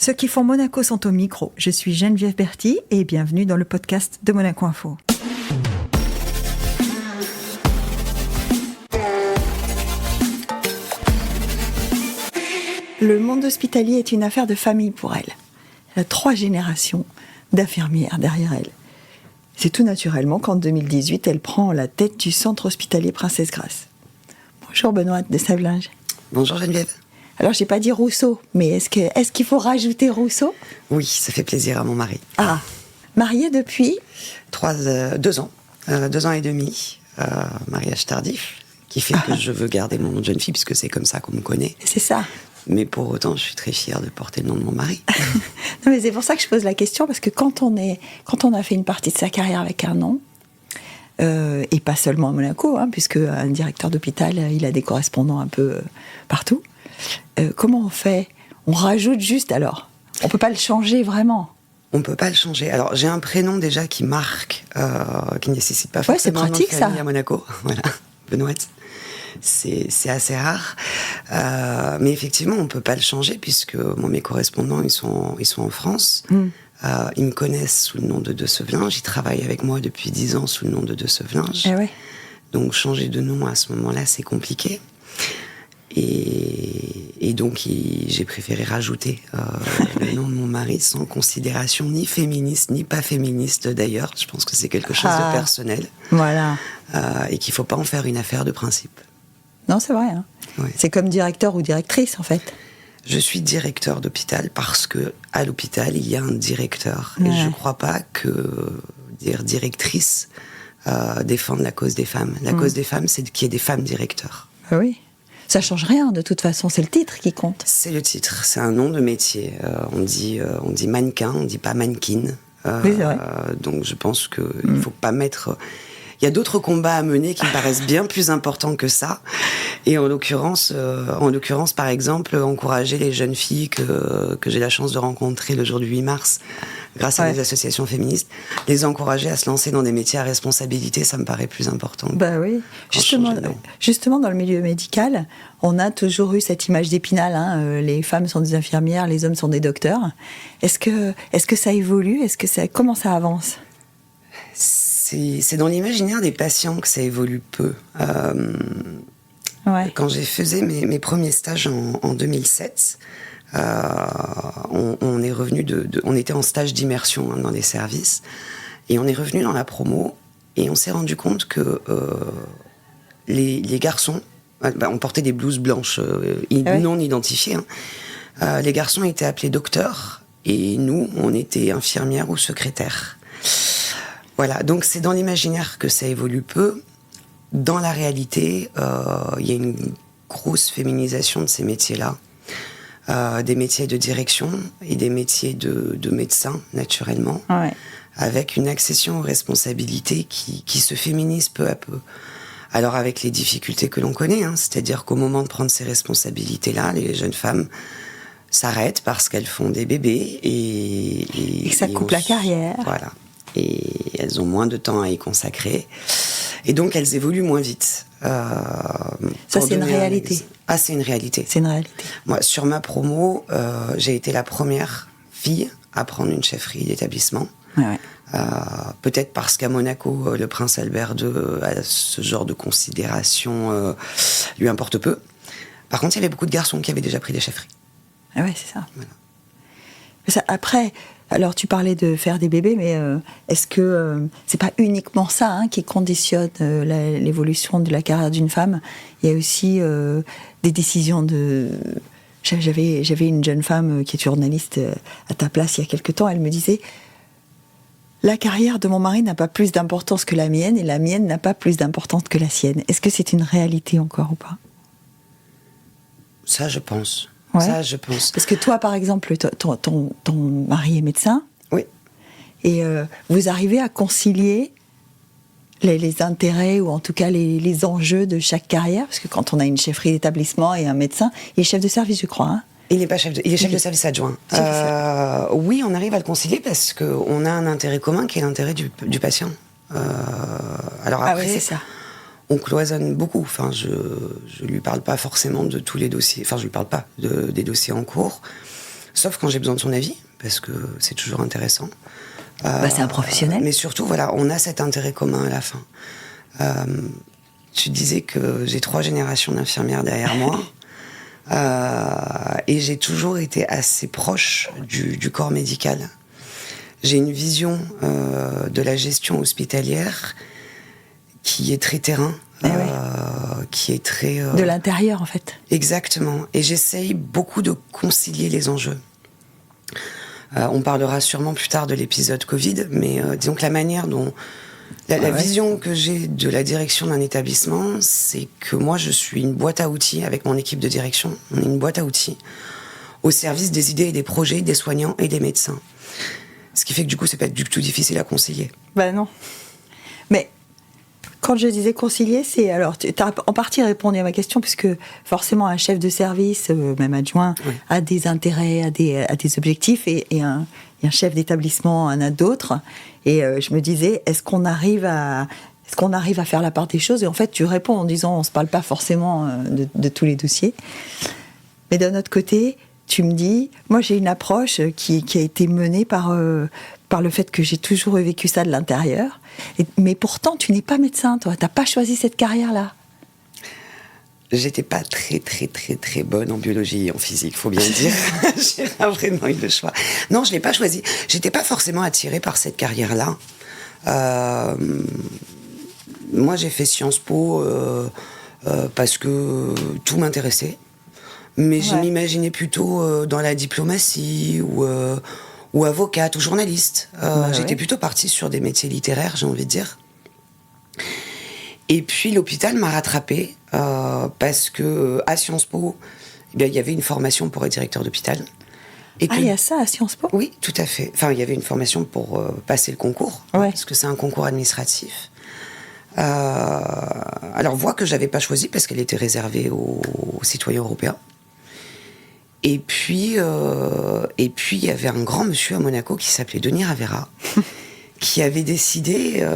Ceux qui font Monaco sont au micro. Je suis Geneviève Berthy et bienvenue dans le podcast de Monaco Info. Le monde hospitalier est une affaire de famille pour elle. Elle a 3 générations d'infirmières derrière elle. C'est tout naturellement qu'en 2018, elle prend la tête du centre hospitalier Princesse Grace. Bonjour Benoît de Savelinge. Bonjour Geneviève. Alors, j'ai pas dit Rousseau, mais est-ce qu'il faut rajouter Rousseau ? Oui, ça fait plaisir à mon mari. Ah, marié depuis 2 ans. 2 ans et demi. Mariage tardif, qui fait que je veux garder mon nom de jeune fille, puisque c'est comme ça qu'on me connaît. C'est ça. Mais pour autant, je suis très fière de porter le nom de mon mari. Non, mais c'est pour ça que je pose la question, parce que quand on a fait une partie de sa carrière avec un nom, et pas seulement à Monaco, puisque un directeur d'hôpital, il a des correspondants un peu partout. Comment on fait ? On rajoute juste alors ? On peut pas le changer vraiment ? On peut pas le changer. Alors, j'ai un prénom déjà qui marque, qui ne nécessite pas forcément c'est pratique, un nom de famille ça. à Monaco. Voilà, Benoît. C'est assez rare. Mais effectivement, on peut pas le changer, puisque mes correspondants, ils sont en France. Ils me connaissent sous le nom de Sevelinge. Ils travaillent avec moi depuis 10 ans sous le nom de Sevelinge. Eh ouais. Donc, changer de nom à ce moment-là, c'est compliqué. Et donc, j'ai préféré rajouter le nom de mon mari sans considération ni féministe, ni pas féministe d'ailleurs. Je pense que c'est quelque chose de personnel. Voilà. Et qu'il ne faut pas en faire une affaire de principe. Non, c'est vrai. Ouais. C'est comme directeur ou directrice, en fait. Je suis directeur d'hôpital parce que à l'hôpital, il y a un directeur. Ouais. Et je ne crois pas que dire directrice défende la cause des femmes. La cause des femmes, c'est qu'il y ait des femmes directeurs. Oui. Ça change rien, de toute façon, c'est le titre qui compte. C'est le titre, c'est un nom de métier. On dit mannequin, on dit pas mannequin. Oui, c'est vrai. Donc je pense qu'il ne faut pas mettre... Il y a d'autres combats à mener qui me paraissent bien plus importants que ça. Et en l'occurrence, par exemple, encourager les jeunes filles que j'ai la chance de rencontrer le jour du 8 mars, grâce à des associations féministes, les encourager à se lancer dans des métiers à responsabilité, ça me paraît plus important. Bah oui. Justement, dans le milieu médical, on a toujours eu cette image d'Épinal. Les femmes sont des infirmières, les hommes sont des docteurs. Est-ce que ça évolue ? Comment ça avance ? C'est dans l'imaginaire des patients que ça évolue peu. Quand j'ai fait mes premiers stages en 2007, on est revenu on était en stage d'immersion dans les services, et on est revenu dans la promo, et on s'est rendu compte que les garçons, on portait des blouses blanches non identifiées. Les garçons étaient appelés docteurs, et nous, on était infirmières ou secrétaires. Voilà, donc c'est dans l'imaginaire que ça évolue peu. Dans la réalité, il y a une grosse féminisation de ces métiers-là. Des métiers de direction et des métiers de médecin, naturellement. Ouais. Avec une accession aux responsabilités qui se féminise peu à peu. Alors avec les difficultés que l'on connaît, c'est-à-dire qu'au moment de prendre ces responsabilités-là, les jeunes femmes s'arrêtent parce qu'elles font des bébés et ça coupe la carrière. Voilà. Et elles ont moins de temps à y consacrer. Et donc, elles évoluent moins vite. Ça, c'est une réalité. C'est une réalité. C'est une réalité. Moi, sur ma promo, j'ai été la première fille à prendre une chefferie d'établissement. Ouais. Peut-être parce qu'à Monaco, le prince Albert II a ce genre de considération lui importe peu. Par contre, il y avait beaucoup de garçons qui avaient déjà pris des chefferies. Ah ouais, c'est ça. Voilà. Après... Alors, tu parlais de faire des bébés, mais est-ce que c'est pas uniquement ça qui conditionne l'évolution de la carrière d'une femme ? Il y a aussi des décisions de... J'avais une jeune femme qui est journaliste à ta place il y a quelque temps, elle me disait « La carrière de mon mari n'a pas plus d'importance que la mienne, et la mienne n'a pas plus d'importance que la sienne. » Est-ce que c'est une réalité encore ou pas ? Ça, je pense. Ouais. Ça, je pense. Parce que toi, par exemple, ton mari est médecin. Oui. Et vous arrivez à concilier les intérêts, ou en tout cas les enjeux de chaque carrière. Parce que quand on a une chefferie d'établissement et un médecin, il est chef de service, je crois. Il n'est pas il est chef de service adjoint. Oui, on arrive à le concilier parce qu'on a un intérêt commun qui est l'intérêt du patient. Alors après, c'est ça. On cloisonne beaucoup. Enfin, je lui parle pas forcément de tous les dossiers. Enfin, je lui parle pas des dossiers en cours. sauf quand j'ai besoin de son avis, parce que c'est toujours intéressant. C'est un professionnel. Mais surtout, voilà, on a cet intérêt commun à la fin. Tu disais que j'ai 3 générations d'infirmières derrière moi. Et j'ai toujours été assez proche du corps médical. J'ai une vision de la gestion hospitalière qui est très terrain, qui est très... de l'intérieur, en fait. Exactement. Et j'essaye beaucoup de concilier les enjeux. On parlera sûrement plus tard de l'épisode Covid, mais disons que la manière dont... La vision que j'ai de la direction d'un établissement, c'est que moi, je suis une boîte à outils avec mon équipe de direction. On est une boîte à outils au service des idées et des projets des soignants et des médecins. Ce qui fait que du coup, c'est pas du tout difficile à concilier. Non. Mais quand je disais concilier, c'est... Alors, tu as en partie répondu à ma question, puisque forcément, un chef de service, même adjoint, a des intérêts, a des objectifs, et un chef d'établissement en a d'autres. Et je me disais, est-ce qu'on arrive à faire la part des choses ? Et en fait, tu réponds en disant, on ne se parle pas forcément de tous les dossiers. Mais d'un autre côté, tu me dis, moi j'ai une approche qui a été menée par le fait que j'ai toujours vécu ça de l'intérieur. Mais pourtant, tu n'es pas médecin, toi. Tu n'as pas choisi cette carrière-là. J'étais pas très, très, très, très bonne en biologie et en physique, faut bien le dire. J'ai pas vraiment eu le choix. Non, je l'ai pas choisi. J'étais pas forcément attirée par cette carrière-là. Moi, j'ai fait Sciences Po parce que tout m'intéressait. Mais je m'imaginais plutôt dans la diplomatie ou avocate ou journaliste. J'étais plutôt partie sur des métiers littéraires, j'ai envie de dire. Et puis l'hôpital m'a rattrapée parce que à Sciences Po, il y avait une formation pour être directeur d'hôpital. Et il y a ça à Sciences Po ? Oui, tout à fait. Enfin, il y avait une formation pour passer le concours, parce que c'est un concours administratif. Alors, voie que j'avais pas choisie parce qu'elle était réservée aux citoyens européens. Et puis, il y avait un grand monsieur à Monaco qui s'appelait Denis Ravera. Qui avait décidé...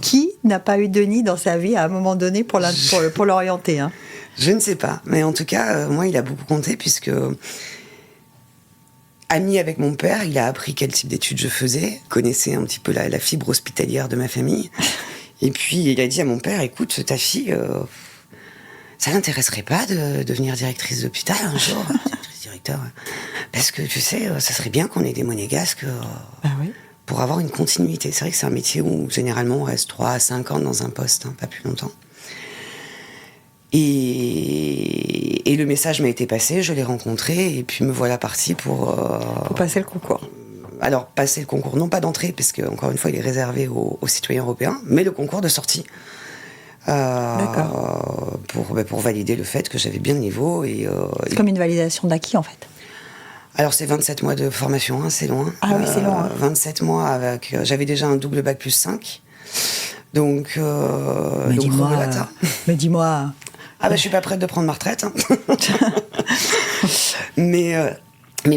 Qui n'a pas eu Denis dans sa vie à un moment donné pour l'orienter, hein ? Je ne sais pas. Mais en tout cas, moi, il a beaucoup compté puisque... Ami avec mon père, il a appris quel type d'études je faisais, connaissait un petit peu la fibre hospitalière de ma famille. Et puis, il a dit à mon père, écoute, ta fille, ça l'intéresserait pas de devenir directrice d'hôpital un jour ? Directeur. Parce que, tu sais, ça serait bien qu'on ait des monégasques... oui. Pour avoir une continuité. C'est vrai que c'est un métier où, généralement, on reste 3 à 5 ans dans un poste, pas plus longtemps. Et le message m'a été passé, je l'ai rencontré, et puis me voilà partie pour passer le concours. Alors, passer le concours, non pas d'entrée, parce que, encore une fois, il est réservé aux citoyens européens, mais le concours de sortie. D'accord. Pour valider le fait que j'avais bien le niveau. C'est comme une validation d'acquis, en fait. Alors, c'est 27 mois de formation, c'est long. Ah oui, c'est long. 27 mois avec... j'avais déjà un double bac plus 5. Donc, mais dis-moi... je suis pas prête de prendre ma retraite. Mais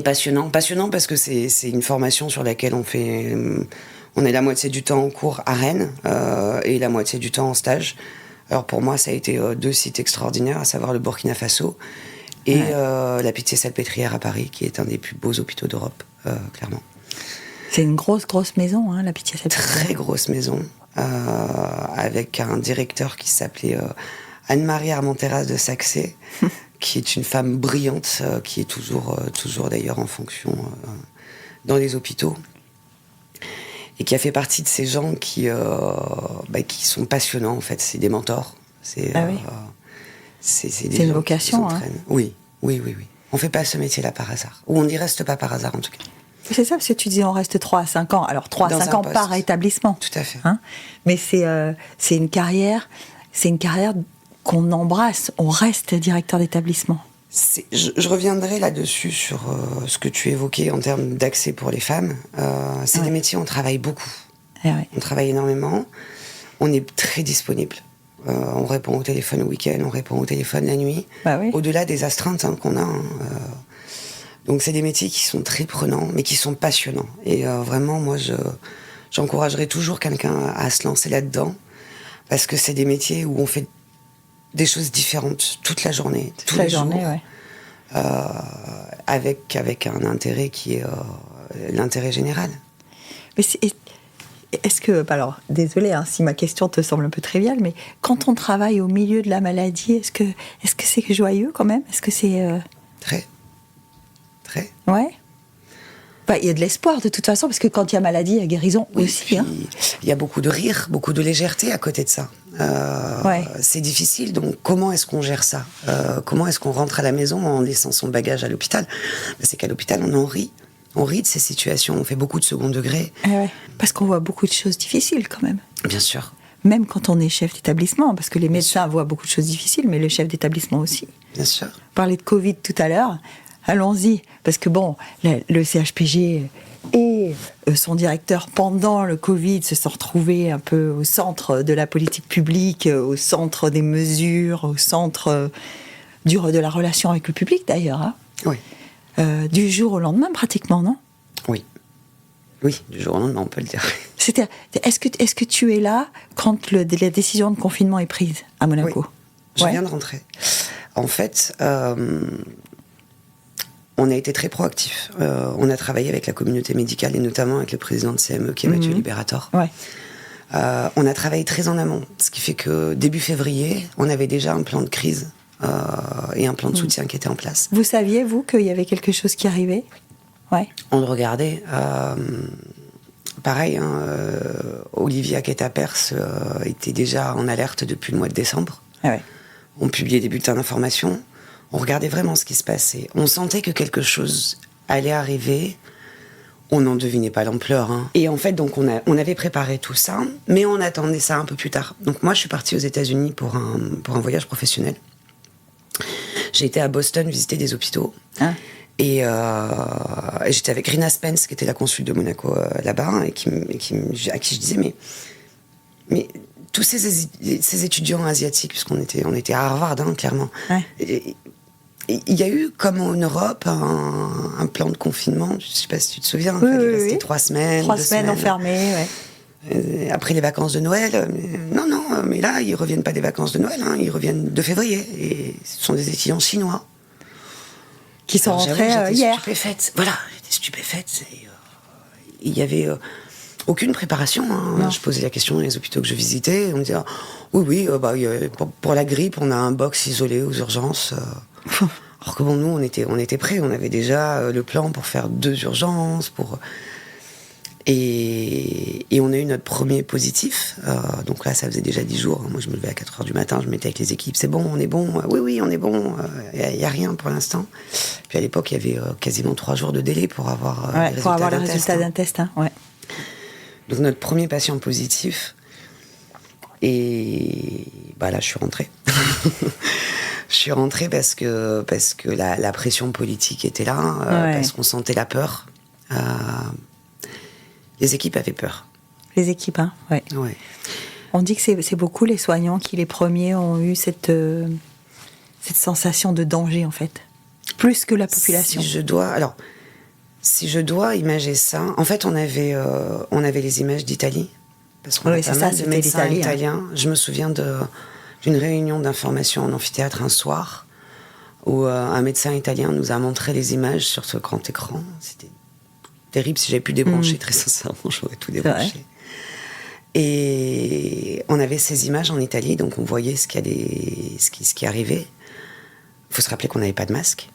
passionnant. Passionnant parce que c'est une formation sur laquelle on est la moitié du temps en cours à Rennes et la moitié du temps en stage. Alors, pour moi, ça a été 2 sites extraordinaires, à savoir le Burkina Faso et la Pitié-Salpêtrière à Paris, qui est un des plus beaux hôpitaux d'Europe, clairement. C'est une grosse maison, hein, la Pitié-Salpêtrière. Très grosse maison, avec un directeur qui s'appelait Anne-Marie Armenteras de Saxé, qui est une femme brillante, qui est toujours d'ailleurs en fonction dans les hôpitaux, et qui a fait partie de ces gens qui sont passionnants, en fait. C'est des mentors. C'est une vocation, hein. Oui. On fait pas ce métier-là par hasard. Ou on n'y reste pas par hasard, en tout cas. C'est ça, parce que tu dis on reste 3 à 5 ans. Alors 3 à 5 ans par établissement. Tout à fait. Hein, mais c'est une carrière qu'on embrasse. On reste directeur d'établissement. Je reviendrai là-dessus sur ce que tu évoquais en termes d'accès pour les femmes. C'est des métiers où on travaille beaucoup. On travaille énormément. On est très disponible. On répond au téléphone le week-end, on répond au téléphone la nuit. Au-delà des astreintes qu'on a. Donc c'est des métiers qui sont très prenants, mais qui sont passionnants. Et vraiment, moi, j'encouragerais toujours quelqu'un à se lancer là-dedans, parce que c'est des métiers où on fait des choses différentes toute la journée. Toute la journée, ouais. avec un intérêt qui est l'intérêt général. Mais est-ce que, alors, désolée si ma question te semble un peu triviale, mais quand on travaille au milieu de la maladie, est-ce que c'est joyeux quand même? Est-ce que c'est... Très. Ouais. Il y a de l'espoir de toute façon, parce que quand il y a maladie, il y a guérison aussi. Il y a beaucoup de rire, beaucoup de légèreté à côté de ça. C'est difficile, donc comment est-ce qu'on gère ça? Comment est-ce qu'on rentre à la maison en laissant son bagage à l'hôpital? C'est qu'à l'hôpital, on en rit. On rit de ces situations, on fait beaucoup de second degré. Parce qu'on voit beaucoup de choses difficiles quand même. Bien sûr. Même quand on est chef d'établissement, parce que les médecins voient beaucoup de choses difficiles, mais le chef d'établissement aussi. Bien sûr. On parlait de Covid tout à l'heure, allons-y, parce que le CHPG et son directeur, pendant le Covid, se sont retrouvés un peu au centre de la politique publique, au centre des mesures, au centre de la relation avec le public d'ailleurs. Oui. Du jour au lendemain, pratiquement, non? Oui. Oui, du jour au lendemain, on peut le dire. Est-ce que tu es là quand la décision de confinement est prise à Monaco? Oui. Je viens de rentrer. En fait, on a été très proactifs. On a travaillé avec la communauté médicale et notamment avec le président de CME, qui est Mathieu Liberator. Ouais. On a travaillé très en amont, ce qui fait que début février, on avait déjà un plan de crise et un plan de soutien qui était en place. Vous saviez, vous, qu'il y avait quelque chose qui arrivait? Ouais. On le regardait. Pareil, Olivier Aqueta-Pers était déjà en alerte depuis le mois de décembre. On publiait des bulletins d'information. On regardait vraiment ce qui se passait. On sentait que quelque chose allait arriver. On n'en devinait pas l'ampleur. Et en fait, donc, on avait préparé tout ça, mais on attendait ça un peu plus tard. Donc moi, je suis partie aux États-Unis pour un voyage professionnel. J'ai été à Boston visiter des hôpitaux. Et j'étais avec Rina Spence, qui était la consul de Monaco là-bas, et à qui je disais, mais tous ces étudiants asiatiques, puisqu'on était à Harvard, clairement. Il y a eu, comme en Europe, un plan de confinement. Je ne sais pas si tu te souviens. C'était 3 semaines. 3 semaines enfermées, après les vacances de Noël. Mais là, ils ne reviennent pas des vacances de Noël. Ils reviennent de février. Et ce sont des étudiants chinois. Qui sont rentrés hier. Stupéfaite. Voilà, j'étais stupéfaite. Il n'y avait aucune préparation. Je posais la question dans les hôpitaux que je visitais. On me disait, pour la grippe, on a un box isolé aux urgences. Alors que nous, on était prêts. On avait déjà le plan pour faire 2 urgences. Et on a eu notre premier positif. Donc là, ça faisait déjà 10 jours. Moi, je me levais à 4h du matin, je me mettais avec les équipes. C'est bon, on est bon. Oui, on est bon. Il n'y a rien pour l'instant. Puis à l'époque, il y avait quasiment 3 jours de délai pour avoir les résultats d'un test. Donc notre premier patient positif. Et là, je suis rentrée. Je suis rentrée parce que la pression politique était là, parce qu'on sentait la peur. Les équipes avaient peur. Les équipes, ouais. On dit que c'est beaucoup les soignants qui, les premiers, ont eu cette sensation de danger, en fait. Plus que la population. Si je dois imager ça... En fait, on avait les images d'Italie. Parce qu'on a pas mal de médecins italiens. Je me souviens d'une réunion d'information en amphithéâtre un soir, où un médecin italien nous a montré les images sur ce grand écran. C'était terrible. Si j'avais pu débrancher, très sincèrement, j'aurais tout débranché. Et on avait ces images en Italie, donc on voyait ce qui arrivait. Il faut se rappeler qu'on n'avait pas de masque.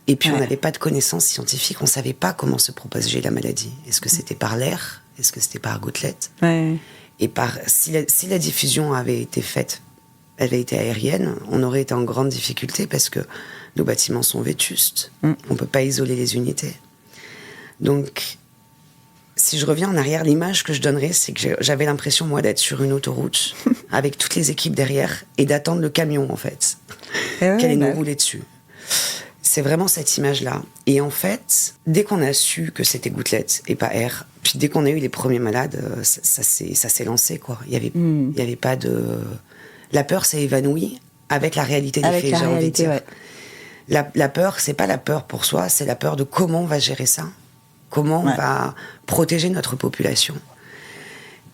Et puis on n'avait pas de connaissances scientifiques, on ne savait pas comment se propageait la maladie. Est-ce que c'était par l'air? Est-ce que c'était par gouttelettes? Et si la diffusion avait été faite, elle avait été aérienne, on aurait été en grande difficulté parce que nos bâtiments sont vétustes. On ne peut pas isoler les unités. Donc, si je reviens en arrière, l'image que je donnerais, c'est que j'avais l'impression, moi, d'être sur une autoroute avec toutes les équipes derrière et d'attendre le camion, en fait, qui allait nous rouler dessus. C'est vraiment cette image-là. Et en fait, dès qu'on a su que c'était gouttelette et pas air, puis dès qu'on a eu les premiers malades, ça s'est lancé, quoi. Il y avait pas de... La peur s'est évanouie avec la réalité des faits, j'ai envie de dire. La peur, c'est pas la peur pour soi, c'est la peur de comment on va gérer ça. Comment on va protéger notre population.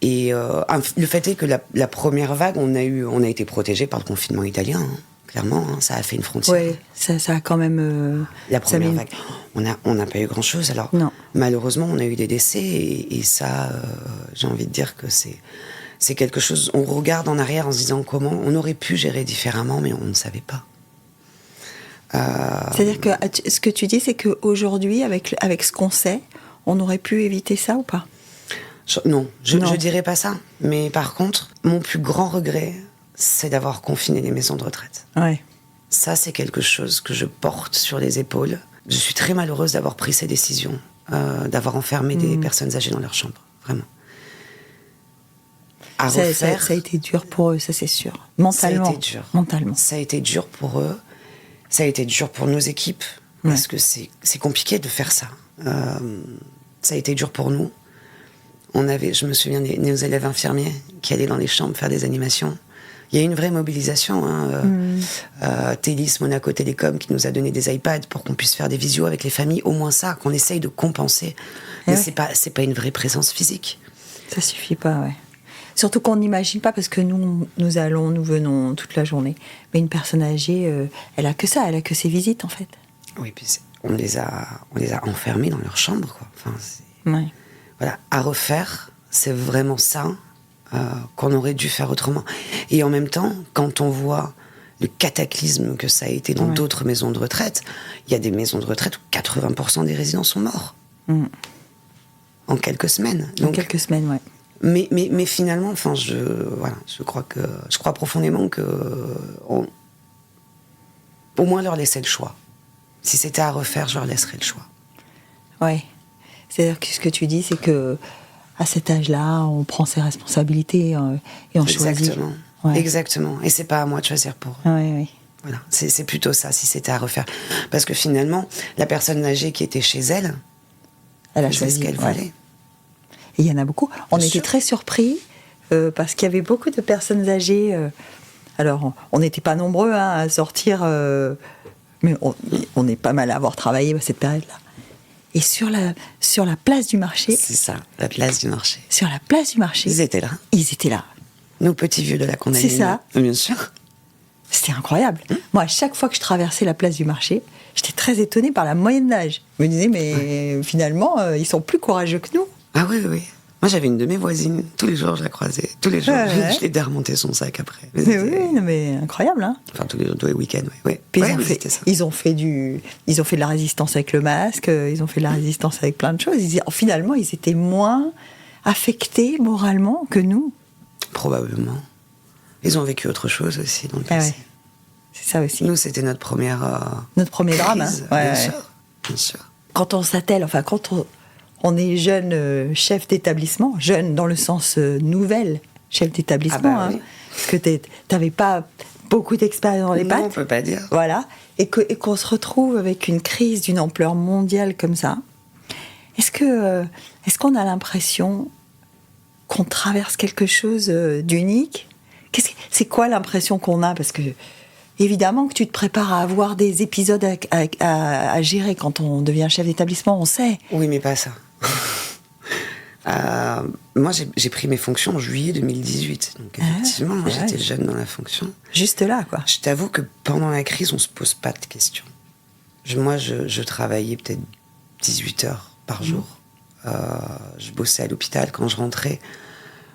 Et le fait est que la première vague, on a été protégés par le confinement italien. clairement, hein, ça a fait une frontière. Oui, ça a quand même... La première vague, on n'a pas eu grand-chose. Alors, non. Malheureusement, on a eu des décès, et ça, j'ai envie de dire que c'est quelque chose... On regarde en arrière en se disant comment on aurait pu gérer différemment, mais on ne savait pas. C'est-à-dire que ce que tu dis, c'est qu'aujourd'hui, avec ce qu'on sait, on aurait pu éviter ça ou pas? Non, je dirais pas ça. Mais par contre, mon plus grand regret, c'est d'avoir confiné les maisons de retraite. Ouais. Ça, c'est quelque chose que je porte sur les épaules. Je suis très malheureuse d'avoir pris ces décisions, d'avoir enfermé des personnes âgées dans leur chambre, vraiment. Ça a été dur pour eux, ça c'est sûr. Mentalement. Ça a été dur. Mentalement. Ça a été dur pour eux. Ça a été dur pour nos équipes, parce que c'est compliqué de faire ça. Ça a été dur pour nous. Je me souviens de nos élèves infirmiers qui allaient dans les chambres faire des animations. Il y a eu une vraie mobilisation. Télis, Monaco Télécom, qui nous a donné des iPads pour qu'on puisse faire des visios avec les familles. Au moins ça, qu'on essaye de compenser. Mais c'est pas une vraie présence physique. Ça suffit pas, ouais. Surtout qu'on n'imagine pas, parce que nous venons toute la journée. Mais une personne âgée, elle a que ça, elle a que ses visites, en fait. Oui, puis on les a enfermés dans leur chambre, quoi. Enfin, ouais. Voilà, à refaire, c'est vraiment ça qu'on aurait dû faire autrement. Et en même temps, quand on voit le cataclysme que ça a été dans d'autres maisons de retraite, il y a des maisons de retraite où 80% des résidents sont morts. En quelques semaines. En quelques semaines, ouais. Mais finalement, enfin, je crois profondément que au moins leur laisser le choix. Si c'était à refaire, je leur laisserais le choix. Ouais. C'est-à-dire que ce que tu dis, c'est que à cet âge-là, on prend ses responsabilités et on choisit. Exactement. Ouais. Exactement. Et c'est pas à moi de choisir pour eux. Oui. Voilà. C'est plutôt ça, si c'était à refaire. Parce que finalement, la personne âgée qui était chez elle, elle a choisi ce qu'elle voulait. Et il y en a beaucoup. On était très surpris parce qu'il y avait beaucoup de personnes âgées. Alors, on n'était pas nombreux à sortir, mais on est pas mal à avoir travaillé à cette période-là. Et sur la place du marché... C'est ça, la place du marché. Sur la place du marché... Ils étaient là. Ils étaient là. Nos petits vieux de la condamnée. C'est ça. Bien sûr. C'était incroyable. Moi, à chaque fois que je traversais la place du marché, j'étais très étonnée par la moyenne d'âge. Je me disais, mais finalement, ils sont plus courageux que nous. Ah oui. Moi, j'avais une de mes voisines. Tous les jours, je la croisais. Tous les jours, je l'aidais à remonter son sac après. Mais incroyable, hein. Enfin, tous les week-ends, oui. Puis ils ont fait de la résistance avec le masque, ils ont fait de la résistance avec plein de choses. Finalement, ils étaient moins affectés moralement que nous. Probablement. Ils ont vécu autre chose aussi dans le passé. Ouais. C'est ça aussi. Nous, c'était notre premier drame. Hein. Bien sûr. Quand on s'attelle, enfin, quand on est jeune chef d'établissement, jeune dans le sens nouvelle chef d'établissement, oui. Parce que t'avais pas beaucoup d'expérience dans les pattes. Non, on peut pas dire. Voilà. Et qu'on se retrouve avec une crise d'une ampleur mondiale comme ça. Est-ce qu'on a l'impression qu'on traverse quelque chose d'unique? C'est quoi l'impression qu'on a? Parce que, évidemment, que tu te prépares à avoir des épisodes à gérer quand on devient chef d'établissement, on sait. Oui, mais pas ça. Moi, j'ai pris mes fonctions en juillet 2018. Donc, effectivement, j'étais jeune dans la fonction. Juste là, quoi. Je t'avoue que pendant la crise, on se pose pas de questions. Moi, je travaillais peut-être 18 heures par jour. Je bossais à l'hôpital. Quand je rentrais,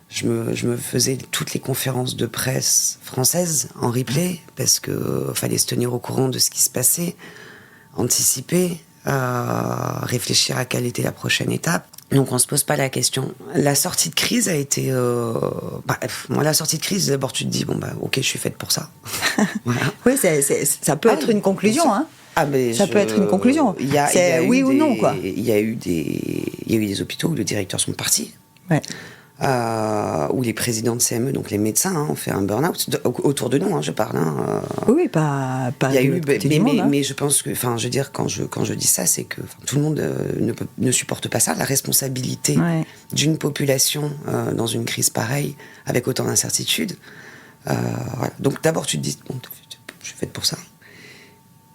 je me faisais toutes les conférences de presse françaises en replay, parce que fallait se tenir au courant de ce qui se passait, anticiper, réfléchir à quelle était la prochaine étape. Donc on se pose pas la question. La sortie de crise a été... la sortie de crise, d'abord tu te dis, ok, je suis faite pour ça. Voilà. Oui, ça peut être une conclusion, hein. Ça peut être une conclusion. C'est oui ou non, quoi. Il y a eu des hôpitaux où les directeurs sont partis. Ouais. Où les présidents de CME, donc les médecins, ont fait un burn-out autour de nous, je parle. Oui, pas. Il y a eu, mais je pense que, je veux dire, quand je dis ça, c'est que tout le monde ne supporte pas ça. La responsabilité d'une population dans une crise pareille, avec autant d'incertitudes. Voilà. Donc d'abord, tu te dis, je suis faite pour ça.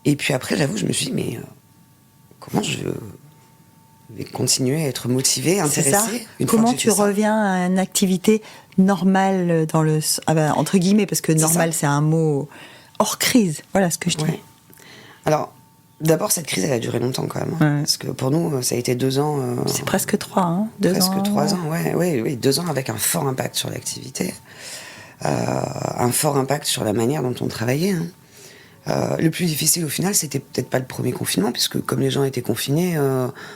Et puis après, j'avoue, je me suis dit, mais comment je vais continuer à être motivée, intéressée. Comment tu reviens à une activité normale entre guillemets, parce que normal c'est un mot hors crise. Voilà ce que je dis. Ouais. Alors, d'abord, cette crise, elle a duré longtemps quand même. Ouais. Parce que pour nous, ça a été 2 ans. C'est presque 3, hein, 2 presque ans. 3 ans, ouais, 2 ans avec un fort impact sur l'activité. Un fort impact sur la manière dont on travaillait. Hein. Le plus difficile au final, c'était peut-être pas le premier confinement, puisque comme les gens étaient confinés.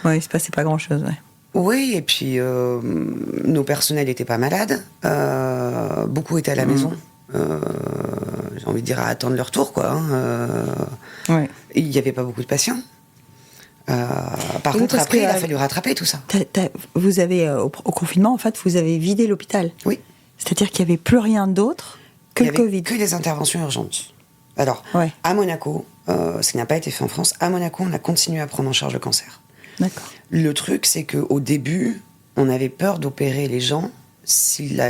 Ouais, il se passait pas grand-chose, ouais. Oui, et puis nos personnels n'étaient pas malades. Beaucoup étaient à la maison. J'ai envie de dire à attendre leur tour, quoi. Hein. Ouais. Il n'y avait pas beaucoup de patients. Par Oui, contre, parce après, que, il a fallu rattraper tout ça. Vous avez, au confinement, en fait, vous avez vidé l'hôpital. Oui. C'est-à-dire qu'il n'y avait plus rien d'autre que Il le n'y avait Covid. que des interventions urgentes. Alors, Ouais. à Monaco, ce qui n'a pas été fait en France, à Monaco, on a continué à prendre en charge le cancer. D'accord. Le truc, c'est qu'au début, on avait peur d'opérer les gens s'ils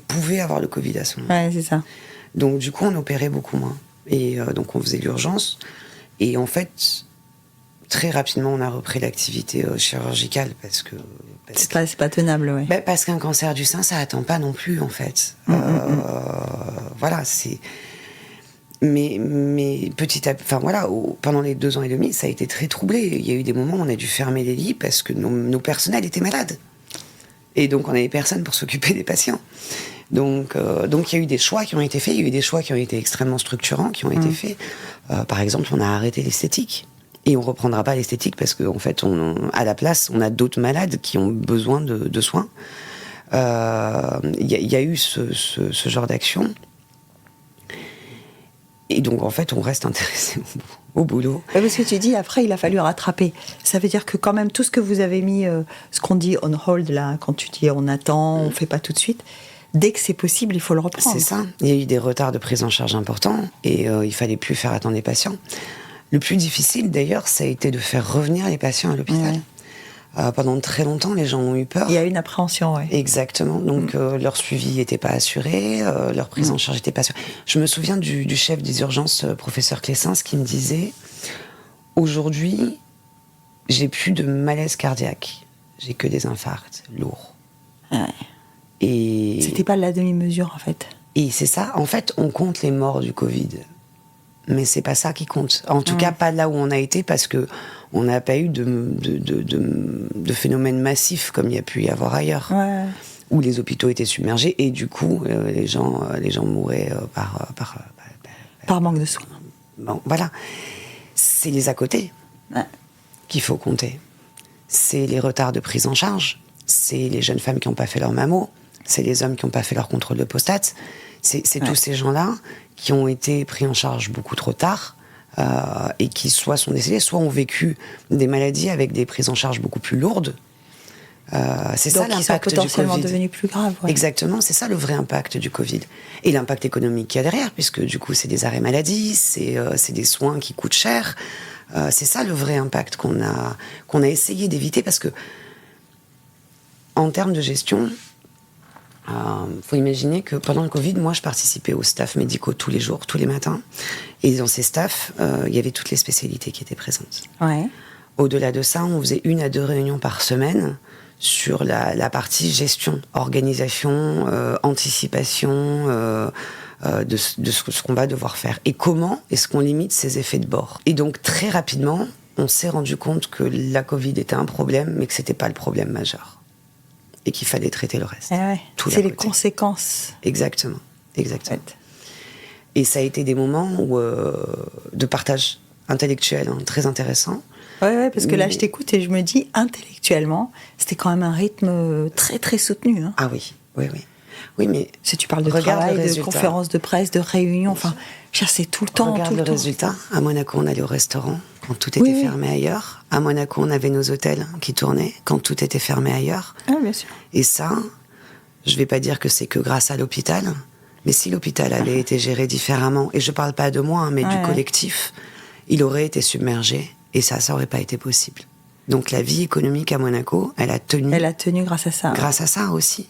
pouvaient avoir le Covid à ce moment. Ouais, c'est ça. Donc, du coup, on opérait beaucoup moins. Et donc, on faisait l'urgence. Et en fait, très rapidement, on a repris l'activité chirurgicale parce que... C'est pas tenable, ouais. Ben, parce qu'un cancer du sein, ça attend pas non plus, en fait. Voilà, c'est... Mais petit à petit, enfin voilà, pendant les 2 ans et demi, ça a été très troublé. Il y a eu des moments où on a dû fermer les lits parce que nos personnels étaient malades. Et donc, on n'avait personne pour s'occuper des patients. Donc, il y a eu des choix qui ont été faits. Il y a eu des choix qui ont été extrêmement structurants, qui ont été faits. Par exemple, on a arrêté l'esthétique. Et on reprendra pas l'esthétique parce qu'en fait, à la place, on a d'autres malades qui ont besoin de soins. Il y a eu ce genre d'action. Et donc, en fait, on reste intéressé au boulot. Parce que tu dis, après, il a fallu rattraper. Ça veut dire que quand même, tout ce que vous avez mis, ce qu'on dit on hold, là, quand tu dis on attend, on fait pas tout de suite, dès que c'est possible, il faut le reprendre. C'est ça. Il y a eu des retards de prise en charge importants et il fallait plus faire attendre les patients. Le plus difficile, d'ailleurs, ça a été de faire revenir les patients à l'hôpital. Ouais. Pendant très longtemps, les gens ont eu peur. Il y a une appréhension, oui. Exactement. Donc, leur suivi n'était pas assuré, leur prise en charge n'était pas assurée. Je me souviens du chef des urgences, professeur Clessens, qui me disait « Aujourd'hui, j'ai plus de malaise cardiaque. J'ai que des infarcts lourds. Ouais. » Et... C'était pas de la demi-mesure, en fait. Et c'est ça. En fait, on compte les morts du Covid. Mais c'est pas ça qui compte. En tout cas, pas là où on a été, parce que on n'a pas eu de phénomènes massifs comme il y a pu y avoir ailleurs, où les hôpitaux étaient submergés et du coup, les gens mouraient par manque de soins. Bon, voilà. C'est les à côté qu'il faut compter. C'est les retards de prise en charge. C'est les jeunes femmes qui n'ont pas fait leur mammo. C'est les hommes qui n'ont pas fait leur contrôle de prostate. C'est tous ces gens-là qui ont été pris en charge beaucoup trop tard et qui soit sont décédés, soit ont vécu des maladies avec des prises en charge beaucoup plus lourdes. C'est ça l'impact du Covid. Donc, ils sont potentiellement devenus plus graves. Ouais. Exactement, c'est ça le vrai impact du Covid. Et l'impact économique qu'il y a derrière, puisque du coup, c'est des arrêts maladie, c'est des soins qui coûtent cher. C'est ça le vrai impact qu'on a essayé d'éviter, parce que en termes de gestion, faut imaginer que pendant le Covid, moi, je participais aux staffs médicaux tous les jours, tous les matins. Et dans ces staffs, il y avait toutes les spécialités qui étaient présentes. Ouais. Au-delà de ça, on faisait 1 à 2 réunions par semaine sur la partie gestion, organisation, anticipation de ce qu'on va devoir faire. Et comment est-ce qu'on limite ces effets de bord. Et donc, très rapidement, on s'est rendu compte que la Covid était un problème, mais que c'était pas le problème majeur. Et qu'il fallait traiter le reste. C'est les conséquences. Exactement. Et ça a été des moments de partage intellectuel très intéressant. Ouais, parce que là, je t'écoute et je me dis, intellectuellement, c'était quand même un rythme très, très soutenu. Hein. Ah oui. Oui, mais... Si tu parles de travail, de conférences de presse, de réunions, enfin, c'est tout le temps. Regarde le résultat. À Monaco, on allait au restaurant quand tout était fermé ailleurs. À Monaco, on avait nos hôtels qui tournaient quand tout était fermé ailleurs. Ah, bien sûr. Et ça, je vais pas dire que c'est que grâce à l'hôpital, mais si l'hôpital avait été géré différemment, et je parle pas de moi, mais du collectif, il aurait été submergé, et ça aurait pas été possible. Donc la vie économique à Monaco, elle a tenu. Elle a tenu grâce à ça. Grâce à ça aussi.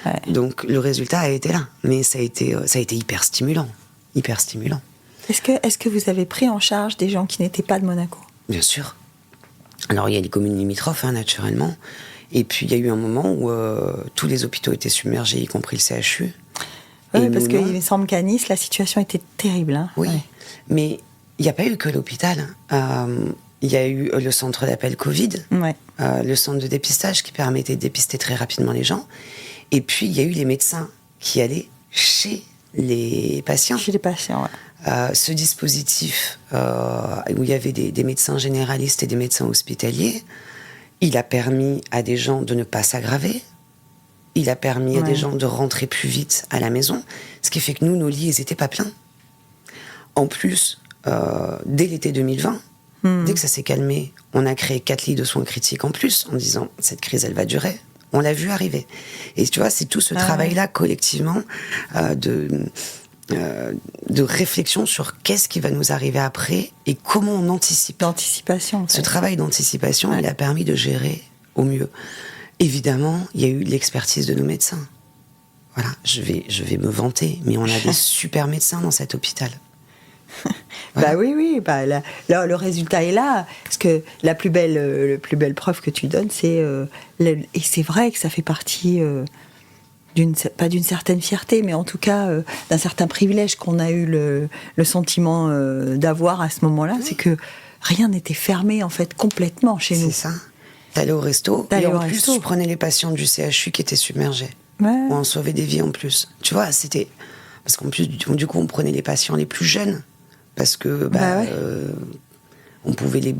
Ouais. Donc le résultat a été là, mais ça a été hyper stimulant. Est-ce que vous avez pris en charge des gens qui n'étaient pas de Monaco ? Bien sûr. Alors il y a les communes limitrophes, naturellement. Et puis il y a eu un moment où tous les hôpitaux étaient submergés, y compris le CHU. Oui, parce qu'il me semble qu'à Nice, la situation était terrible. Hein. Oui, mais il n'y a pas eu que l'hôpital. Il y a eu le centre d'appel Covid, le centre de dépistage qui permettait de dépister très rapidement les gens. Et puis, il y a eu les médecins qui allaient chez les patients. Chez les patients, ce dispositif où il y avait des médecins généralistes et des médecins hospitaliers, il a permis à des gens de ne pas s'aggraver. Il a permis à des gens de rentrer plus vite à la maison. Ce qui fait que nous, nos lits, ils n'étaient pas pleins. En plus, dès l'été 2020, dès que ça s'est calmé, on a créé 4 lits de soins critiques en plus, en disant « cette crise, elle va durer ». On l'a vu arriver. Et tu vois, c'est tout ce travail-là, collectivement, de réflexion sur qu'est-ce qui va nous arriver après et comment on anticipe. D'anticipation. Ce travail d'anticipation, il a permis de gérer au mieux. Évidemment, il y a eu l'expertise de nos médecins. Voilà, je vais me vanter, mais on a des super médecins dans cet hôpital. Voilà. Bah oui, le résultat est là. Parce que la plus belle preuve que tu donnes, c'est et c'est vrai que ça fait partie pas d'une certaine fierté, mais en tout cas d'un certain privilège qu'on a eu le sentiment d'avoir à ce moment-là, c'est que rien n'était fermé en fait complètement chez nous. C'est ça. T'allais au resto, et en plus, je prenais les patients du CHU qui étaient submergés. Ouais. On sauvait des vies en plus. Tu vois, c'était... Parce qu'en plus, du coup, on prenait les patients les plus jeunes, parce que on pouvait les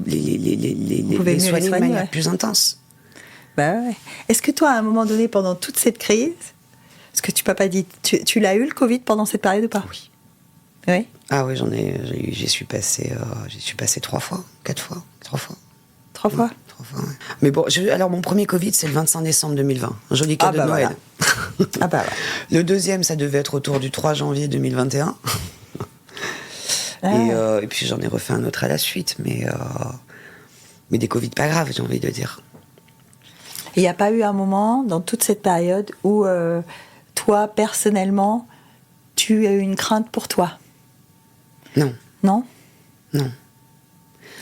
soigner de manière plus intense. Bah ouais. Est-ce que toi, à un moment donné, pendant toute cette crise, est-ce que tu m'as pas dit, tu l'as eu le Covid pendant cette période ou pas? Oui. Oui. Ah oui, j'y suis passé 3 fois, 4 fois, 3 fois. 3 fois. 3 fois, ouais. Mais bon, alors mon premier Covid, c'est le 25 décembre 2020. Un joli cadeau de Noël. Voilà. Le deuxième, ça devait être autour du 3 janvier 2021. Et puis j'en ai refait un autre à la suite, mais des Covid pas graves, j'ai envie de dire. Et il n'y a pas eu un moment dans toute cette période où toi, personnellement, tu as eu une crainte pour toi? Non. Non? Non.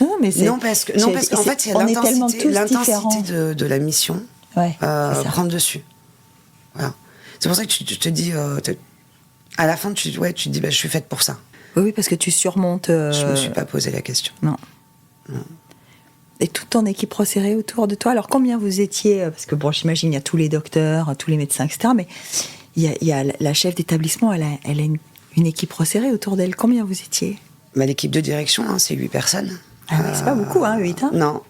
Non, parce qu'en fait, il y a l'intensité de la mission prendre dessus. Voilà. C'est pour ça que tu te dis, à la fin, tu te dis, je suis faite pour ça. Oui, parce que tu surmontes... Je me suis pas posé la question. Non. Et toute ton équipe resserrée autour de toi. Alors, combien vous étiez? Parce que, j'imagine, il y a tous les docteurs, tous les médecins, etc. Mais il y a la chef d'établissement, elle a une équipe resserrée autour d'elle. Combien vous étiez? L'équipe de direction, c'est 8 personnes. C'est pas beaucoup, 8. Non,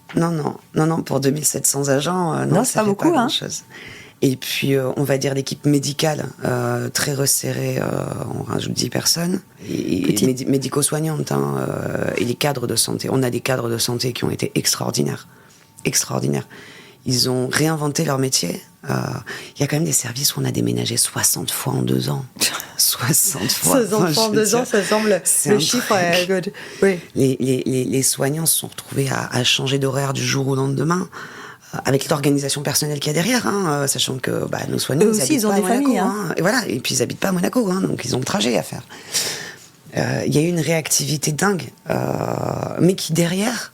pour 2700 agents, non, c'est pas beaucoup, pas grand-chose. Et puis, on va dire l'équipe médicale, très resserrée, on rajoute 10 personnes. Et médico-soignantes, et les cadres de santé. On a des cadres de santé qui ont été extraordinaires. Extraordinaires. Ils ont réinventé leur métier. Il y a quand même des services où on a déménagé 60 fois en 2 ans. 60 fois. 60 fois en 2 ans, ça semble... Le chiffre est good. Oui. Les soignants se sont retrouvés à changer d'horaire du jour au lendemain, avec l'organisation personnelle qu'il y a derrière, sachant que nos soignants, ils ont des familles. Et voilà, et puis ils habitent pas à Monaco, donc ils ont le trajet à faire. Il y a eu une réactivité dingue, mais qui derrière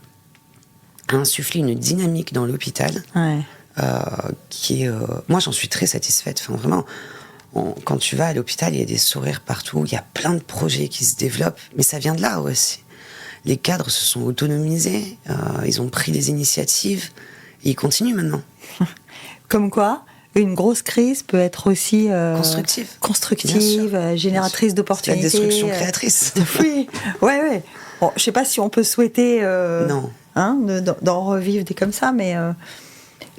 a insufflé une dynamique dans l'hôpital, qui est... moi, j'en suis très satisfaite. Enfin, vraiment, quand tu vas à l'hôpital, il y a des sourires partout, il y a plein de projets qui se développent, mais ça vient de là aussi. Les cadres se sont autonomisés, ils ont pris des initiatives, et ils continuent maintenant. Comme quoi, une grosse crise peut être aussi... constructive, génératrice d'opportunités. La destruction créatrice. Oui. Bon, je sais pas si on peut souhaiter... non. D'en revivre des comme ça, mais...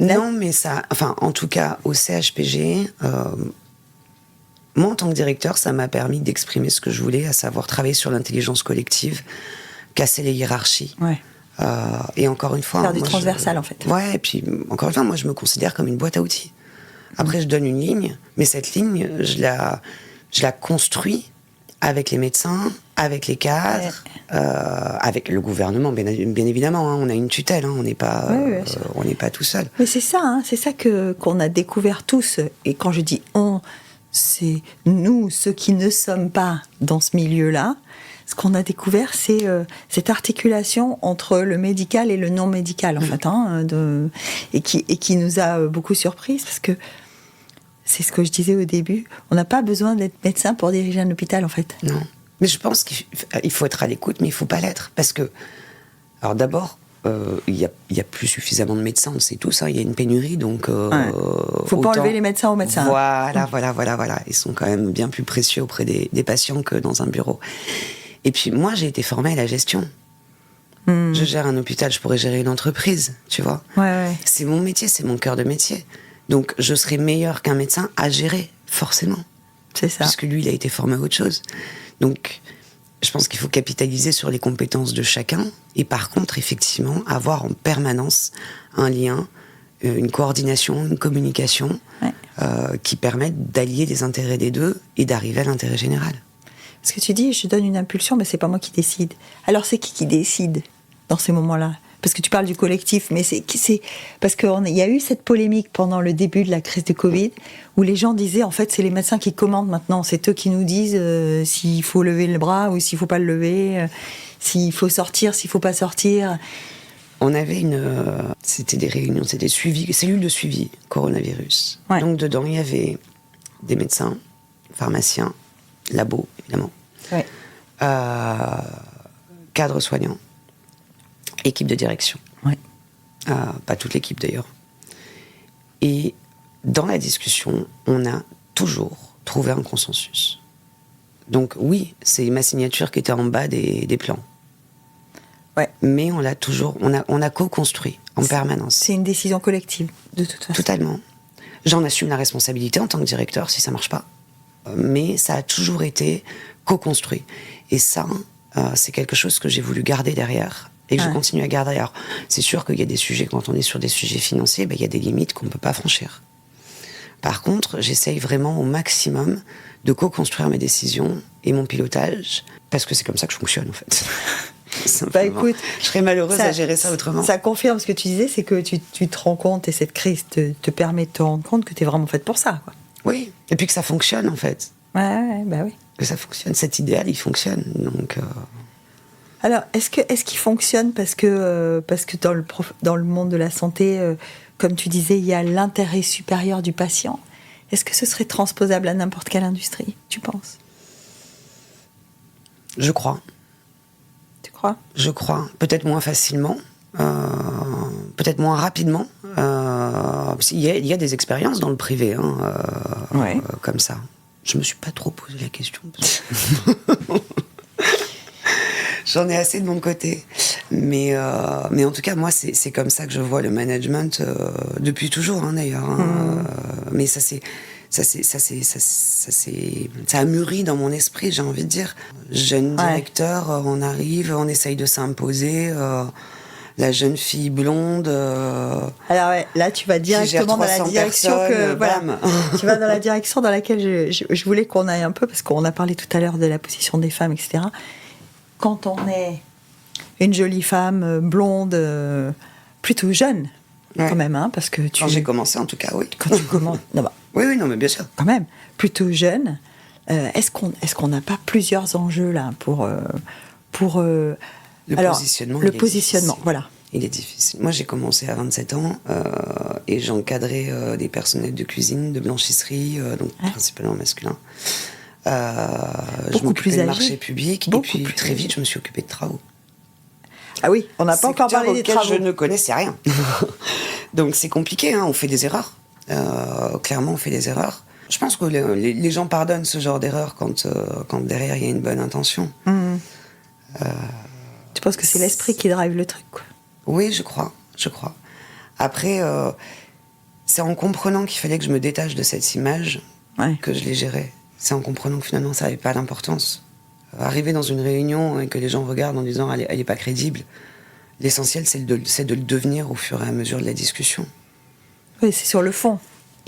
Non, mais ça... Enfin, en tout cas, au CHPG, moi, en tant que directeur, ça m'a permis d'exprimer ce que je voulais, à savoir travailler sur l'intelligence collective, casser les hiérarchies. Et encore une fois... Faire du transversal, en fait. Ouais, et puis, encore une fois, moi, je me considère comme une boîte à outils. Après, je donne une ligne, mais cette ligne, je la construis avec les médecins, avec les cadres, avec le gouvernement, bien évidemment. On a une tutelle, on n'est pas tout seul. Mais c'est ça, c'est ça qu'on a découvert tous. Et quand je dis on, c'est nous, ceux qui ne sommes pas dans ce milieu-là. Ce qu'on a découvert, c'est cette articulation entre le médical et le non médical, en fait, et qui nous a beaucoup surpris, parce que c'est ce que je disais au début, on n'a pas besoin d'être médecin pour diriger un hôpital, en fait. Non. Mais je pense qu'il faut être à l'écoute, mais il ne faut pas l'être. Parce que, alors d'abord, il y a plus suffisamment de médecins, on sait tous, il y a une pénurie, donc... Faut pas enlever les médecins aux médecins. Voilà. Ils sont quand même bien plus précieux auprès des patients que dans un bureau. Et puis, moi, j'ai été formée à la gestion. Je gère un hôpital, je pourrais gérer une entreprise, tu vois. Ouais. C'est mon métier, c'est mon cœur de métier. Donc, je serai meilleur qu'un médecin à gérer, forcément. C'est ça. Parce que lui, il a été formé à autre chose. Donc, je pense qu'il faut capitaliser sur les compétences de chacun. Et par contre, effectivement, avoir en permanence un lien, une coordination, une communication qui permettent d'allier les intérêts des deux et d'arriver à l'intérêt général. Parce que tu dis, je donne une impulsion, mais c'est pas moi qui décide. Alors, c'est qui décide dans ces moments-là? Parce que tu parles du collectif, mais c'est parce qu'il y a eu cette polémique pendant le début de la crise du Covid, où les gens disaient, en fait, c'est les médecins qui commandent maintenant. C'est eux qui nous disent s'il faut lever le bras ou s'il faut pas le lever, s'il faut sortir, s'il faut pas sortir. On avait c'était des réunions, c'était des suivis, cellules de suivi coronavirus. Ouais. Donc dedans, il y avait des médecins, pharmaciens, labos, évidemment, cadres soignants, équipe de direction. Pas toute l'équipe d'ailleurs. Et dans la discussion, on a toujours trouvé un consensus. Donc oui, c'est ma signature qui était en bas des plans. Mais on a co-construit en permanence. C'est une décision collective, de toute façon. Totalement. J'en assume la responsabilité en tant que directeur si ça marche pas. Mais ça a toujours été co-construit. Et ça, c'est quelque chose que j'ai voulu garder derrière et que je continue à garder. Alors, c'est sûr qu'il y a des sujets, quand on est sur des sujets financiers, il y a des limites qu'on ne peut pas franchir. Par contre, j'essaye vraiment au maximum de co-construire mes décisions et mon pilotage, parce que c'est comme ça que je fonctionne, en fait. Écoute, je serais malheureuse à gérer ça autrement. Ça confirme ce que tu disais, c'est que tu te rends compte, et cette crise te permet de te rendre compte que tu es vraiment faite pour ça, quoi. Oui, et puis que ça fonctionne, en fait. Oui. Que ça fonctionne, cet idéal, il fonctionne, donc... Alors, est-ce qu'il fonctionne parce que dans le monde de la santé, comme tu disais, il y a l'intérêt supérieur du patient. Est-ce que ce serait transposable à n'importe quelle industrie, tu penses? Je crois. Tu crois? Je crois. Peut-être moins facilement, peut-être moins rapidement. Il y a des expériences dans le privé, comme ça. Je me suis pas trop posé la question. J'en ai assez de mon côté. Mais en tout cas, moi, c'est comme ça que je vois le management depuis toujours, d'ailleurs. Mais ça a mûri dans mon esprit, j'ai envie de dire. Jeune directeur, on arrive, on essaye de s'imposer. La jeune fille blonde. Alors là, tu vas directement dans la direction tu vas dans la direction dans laquelle je voulais qu'on aille un peu, parce qu'on a parlé tout à l'heure de la position des femmes, etc. Quand on est une jolie femme blonde, plutôt jeune, quand même, parce que quand j'ai commencé, en tout cas, oui. Quand tu commences, oui, non, mais bien sûr. Quand même, plutôt jeune. Est-ce qu'on n'a pas plusieurs enjeux là pour le positionnement, voilà. Il est difficile. Moi, j'ai commencé à 27 ans et j'encadrais des personnels de cuisine, de blanchisserie, donc principalement masculins. Je m'occupais de marché public et puis très vite, je me suis occupée de travaux. Ah oui, on n'a pas encore parlé des travaux. Je ne connaissais rien. Donc c'est compliqué, on fait des erreurs. Clairement, on fait des erreurs. Je pense que les gens pardonnent ce genre d'erreur quand derrière il y a une bonne intention. Tu penses que c'est l'esprit qui drive le truc, quoi? Oui, je crois. Après, c'est en comprenant qu'il fallait que je me détache de cette image que je l'ai gérée. C'est en comprenant que finalement ça n'avait pas d'importance. Arriver dans une réunion et que les gens regardent en disant elle est pas crédible, l'essentiel c'est de le devenir au fur et à mesure de la discussion. Oui, c'est sur le fond.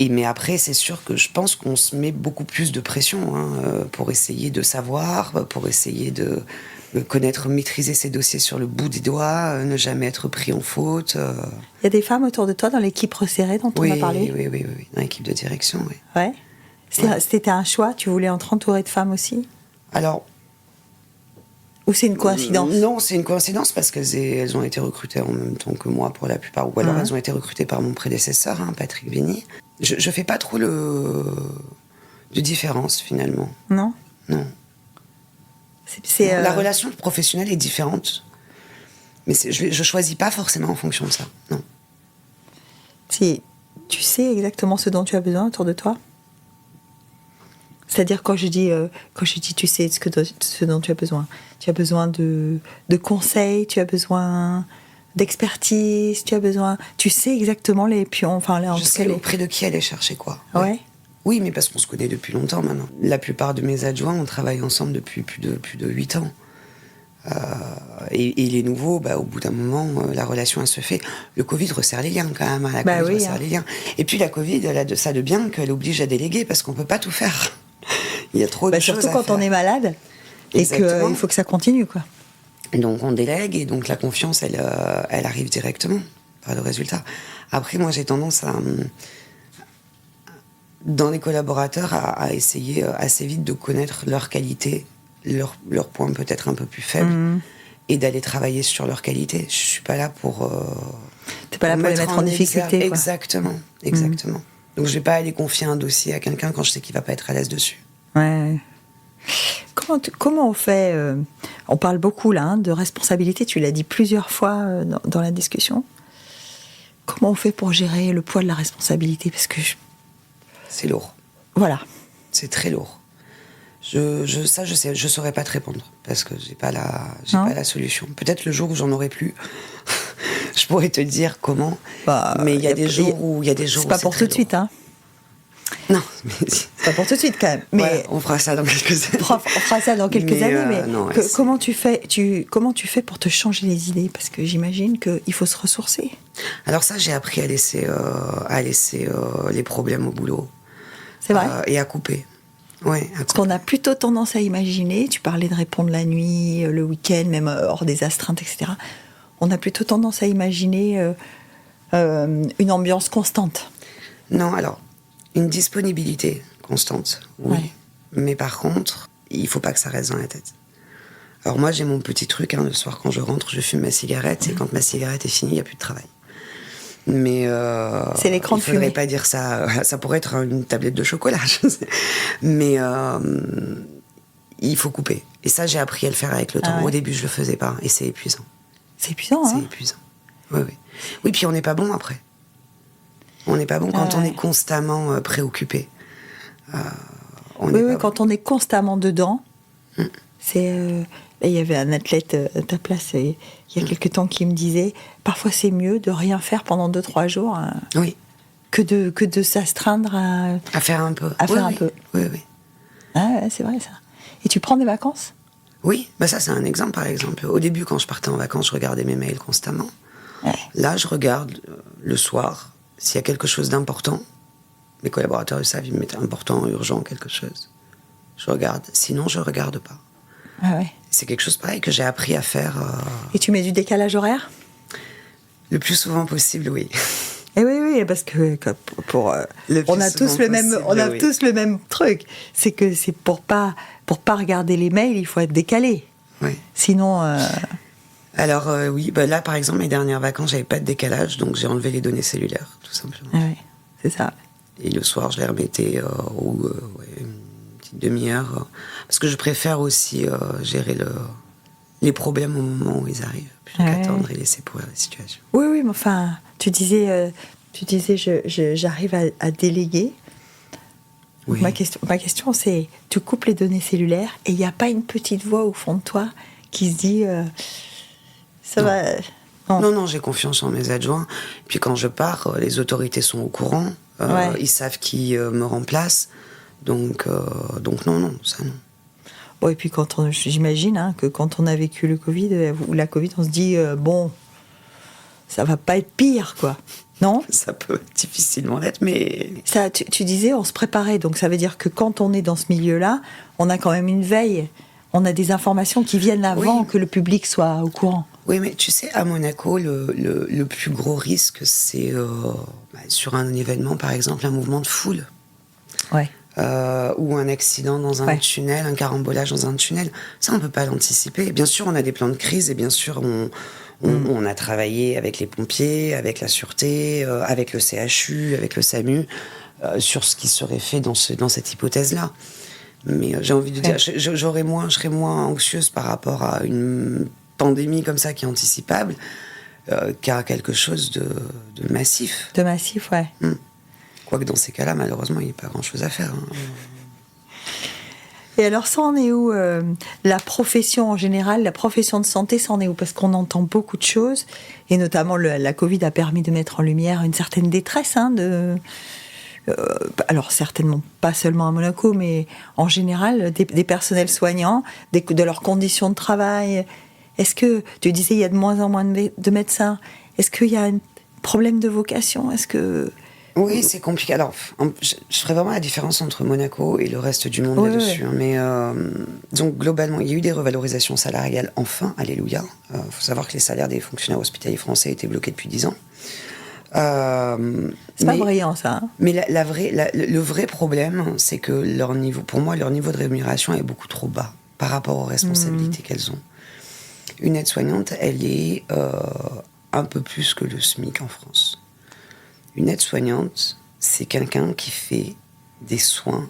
Mais après, c'est sûr que je pense qu'on se met beaucoup plus de pression pour essayer de savoir, pour essayer de connaître, maîtriser ses dossiers sur le bout des doigts, ne jamais être pris en faute. Il y a des femmes autour de toi dans l'équipe resserrée dont on a parlé? Oui, dans l'équipe de direction, oui. Ouais. C'était un choix? Tu voulais être entourée de femmes aussi? Alors, Ou c'est une coïncidence? Non, c'est une coïncidence parce qu'elles ont été recrutées en même temps que moi pour la plupart. Ou alors elles ont été recrutées par mon prédécesseur, Patrick Vigny. Je fais pas trop de différence finalement. Non. Non. La relation professionnelle est différente. Mais je choisis pas forcément en fonction de ça. Non. Tu sais exactement ce dont tu as besoin autour de toi? C'est-à-dire quand je dis tu sais ce dont tu as besoin de conseils, tu as besoin d'expertise, tu sais exactement les pions, je sais auprès de qui aller chercher quoi. Ouais. Oui, mais parce qu'on se connaît depuis longtemps maintenant. La plupart de mes adjoints, on travaille ensemble depuis plus de 8 ans. Et les nouveaux, au bout d'un moment, la relation elle se fait. Le Covid resserre les liens quand même. La Covid resserre les liens. Et puis la Covid, elle a de ça de bien qu'elle oblige à déléguer parce qu'on peut pas tout faire. Il y a trop de choses à faire. Surtout quand on est malade et qu'il faut que ça continue, quoi. Donc on délègue et donc la confiance, elle arrive directement par le résultat. Après, moi, j'ai tendance dans les collaborateurs à essayer assez vite de connaître leurs qualités, leurs points peut-être un peu plus faibles, et d'aller travailler sur leurs qualités. Je suis pas là pour... T'es pas là pour les mettre en difficulté, quoi. Exactement. Donc je vais pas aller confier un dossier à quelqu'un quand je sais qu'il va pas être à l'aise dessus. Ouais. Comment on fait on parle beaucoup là de responsabilité, tu l'as dit plusieurs fois dans la discussion. Comment on fait pour gérer le poids de la responsabilité? Parce que c'est lourd. Voilà. C'est très lourd. Je saurais pas te répondre parce que j'ai pas la solution. Peut-être le jour où j'en aurai plus, je pourrais te dire comment. Mais il y a des jours où c'est pas pour tout de suite, hein. Non, c'est pas pour tout de suite quand même. Mais ouais, on fera ça dans quelques années. On fera ça dans quelques années, mais non, comment tu fais pour te changer les idées? Parce que j'imagine qu'il faut se ressourcer. Alors ça, j'ai appris à laisser les problèmes au boulot. C'est vrai. Et à couper. Ouais. Parce qu'on a plutôt tendance à imaginer. Tu parlais de répondre la nuit, le week-end, même hors des astreintes, etc. On a plutôt tendance à imaginer une ambiance constante. Non, alors. Une disponibilité constante, oui. Ouais. Mais par contre, il faut pas que ça reste dans la tête. Alors moi, j'ai mon petit truc, le soir quand je rentre, je fume ma cigarette, et quand ma cigarette est finie, il n'y a plus de travail. Mais c'est l'écran de fumée. Il faudrait pas dire ça. Ça pourrait être une tablette de chocolat, je sais. Mais il faut couper. Et ça, j'ai appris à le faire avec le temps. Ouais. Au début, je le faisais pas, et c'est épuisant. C'est épuisant, hein. C'est épuisant. Oui. Oui, puis on n'est pas bon après. On n'est pas bon quand on est constamment préoccupé. Oui, quand on est constamment dedans. C'est. Il y avait un athlète à ta place il y a quelque temps qui me disait parfois c'est mieux de rien faire pendant 2-3 jours que de s'astreindre à faire un peu. Un peu. Oui. Ah ouais, c'est vrai ça. Et tu prends des vacances? Oui, ça c'est un exemple par exemple. Au début quand je partais en vacances, je regardais mes mails constamment. Ouais. Là je regarde le soir. S'il y a quelque chose d'important, mes collaborateurs le savent, ils me mettent important, urgent, quelque chose. Je regarde. Sinon, je ne regarde pas. Ah ouais. C'est quelque chose pareil que j'ai appris à faire. Et tu mets du décalage horaire? Le plus souvent possible, oui. Et oui, parce que on a tous tous le même truc. C'est que c'est pour pas regarder les mails, il faut être décalé. Oui. Sinon. Alors oui, là par exemple, mes dernières vacances, j'avais pas de décalage, donc j'ai enlevé les données cellulaires, tout simplement. Ah oui, c'est ça. Et le soir, je les remettais une petite demi-heure, parce que je préfère aussi gérer les problèmes au moment où ils arrivent, plutôt qu'attendre et laisser pourrir la situation. Oui, mais enfin, tu disais, j'arrive à déléguer. Oui. Ma question, c'est, tu coupes les données cellulaires et il n'y a pas une petite voix au fond de toi qui se dit... Ça va. Non, j'ai confiance en mes adjoints. Puis quand je pars, les autorités sont au courant. Ils savent qui me remplace. Donc non, ça non. Bon, et puis j'imagine que quand on a vécu le Covid ou la Covid, on se dit ça va pas être pire, quoi. Non ? Ça peut difficilement l'être, mais... Ça, tu disais, on se préparait. Donc ça veut dire que quand on est dans ce milieu-là, on a quand même une veille. On a des informations qui viennent avant que le public soit au courant. Oui, mais tu sais, à Monaco, le plus gros risque, c'est sur un événement, par exemple, un mouvement de foule. Ouais. ou un accident dans un tunnel, un carambolage dans un tunnel. Ça, on peut pas l'anticiper. Bien sûr, on a des plans de crise et bien sûr, on a travaillé avec les pompiers, avec la sûreté, avec le CHU, avec le SAMU, sur ce qui serait fait dans cette hypothèse-là. Mais j'ai envie de dire, je serais moins anxieuse par rapport à une pandémie comme ça qui est anticipable qu'à quelque chose de massif. De massif, ouais. Quoique dans ces cas-là, malheureusement, il n'y a pas grand-chose à faire. Hein. Et alors, ça en est où la profession en général, la profession de santé, ça en est où? Parce qu'on entend beaucoup de choses, et notamment la Covid a permis de mettre en lumière une certaine détresse, alors certainement pas seulement à Monaco, mais en général, des personnels soignants, de leurs conditions de travail. Est-ce que, tu disais, il y a de moins en moins de médecins, est-ce qu'il y a un problème de vocation? Est-ce que... Oui, c'est compliqué. Alors, je ferais vraiment la différence entre Monaco et le reste du monde là-dessus. Hein, mais donc, globalement, il y a eu des revalorisations salariales, enfin, alléluia. Faut savoir que les salaires des fonctionnaires hospitaliers français étaient bloqués depuis 10 ans. C'est pas brillant, ça. Hein. Mais le vrai problème, c'est que leur niveau de rémunération est beaucoup trop bas par rapport aux responsabilités qu'elles ont. Une aide-soignante, elle est un peu plus que le SMIC en France. Une aide-soignante, c'est quelqu'un qui fait des soins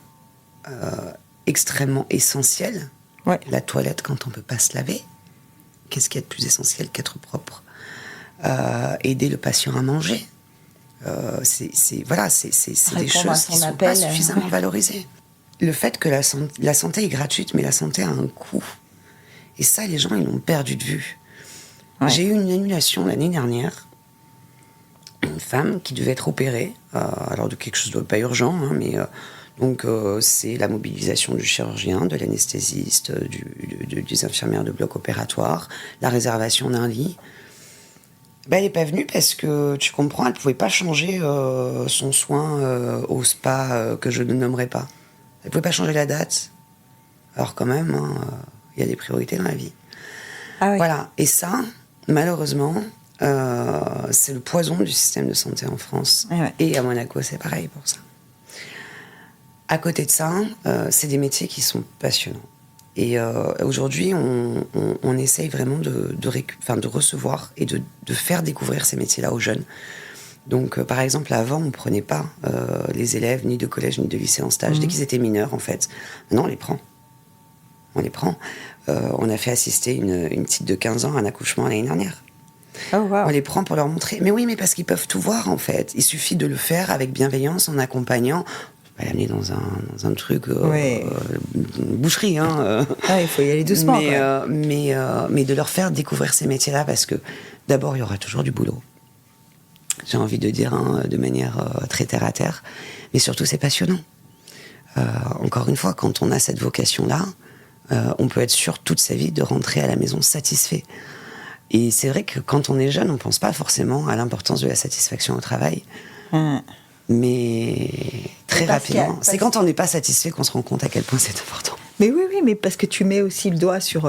extrêmement essentiels. Ouais. La toilette quand on ne peut pas se laver. Qu'est-ce qu'il y a de plus essentiel qu'être propre? Aider le patient à manger. C'est des choses qui ne sont pas suffisamment valorisées. Le fait que la santé est gratuite, mais la santé a un coût. Et ça, les gens, ils l'ont perdu de vue. Ouais. J'ai eu une annulation l'année dernière. Une femme qui devait être opérée, alors de quelque chose de pas urgent, hein, mais donc c'est la mobilisation du chirurgien, de l'anesthésiste, des infirmières de bloc opératoire, la réservation d'un lit. Ben, elle n'est pas venue parce que, tu comprends, elle ne pouvait pas changer son soin au spa que je ne nommerai pas. Elle ne pouvait pas changer la date. Alors quand même, il y a des priorités dans la vie. Ah oui. Voilà, et ça, malheureusement... c'est le poison du système de santé en France. Et à Monaco, c'est pareil pour ça. À côté de ça, c'est des métiers qui sont passionnants. Et aujourd'hui, on essaye vraiment de recevoir et de faire découvrir ces métiers-là aux jeunes. Donc, par exemple, avant, on ne prenait pas les élèves ni de collège ni de lycée en stage. Dès qu'ils étaient mineurs, en fait. Maintenant, on les prend. On a fait assister une petite de 15 ans à un accouchement l'année dernière. Oh, wow. On les prend pour leur montrer. Mais oui, mais parce qu'ils peuvent tout voir, en fait. Il suffit de le faire avec bienveillance, en accompagnant. On va l'amener dans un truc... une boucherie, hein. Il faut y aller doucement. Mais de leur faire découvrir ces métiers-là, parce que, d'abord, il y aura toujours du boulot. J'ai envie de dire, de manière très terre-à-terre. Mais surtout, c'est passionnant. Encore une fois, quand on a cette vocation-là, on peut être sûr toute sa vie de rentrer à la maison satisfait. Et c'est vrai que quand on est jeune, on ne pense pas forcément à l'importance de la satisfaction au travail. Mais très rapidement, c'est quand on n'est pas satisfait qu'on se rend compte à quel point c'est important. Mais oui, mais parce que tu mets aussi le doigt sur...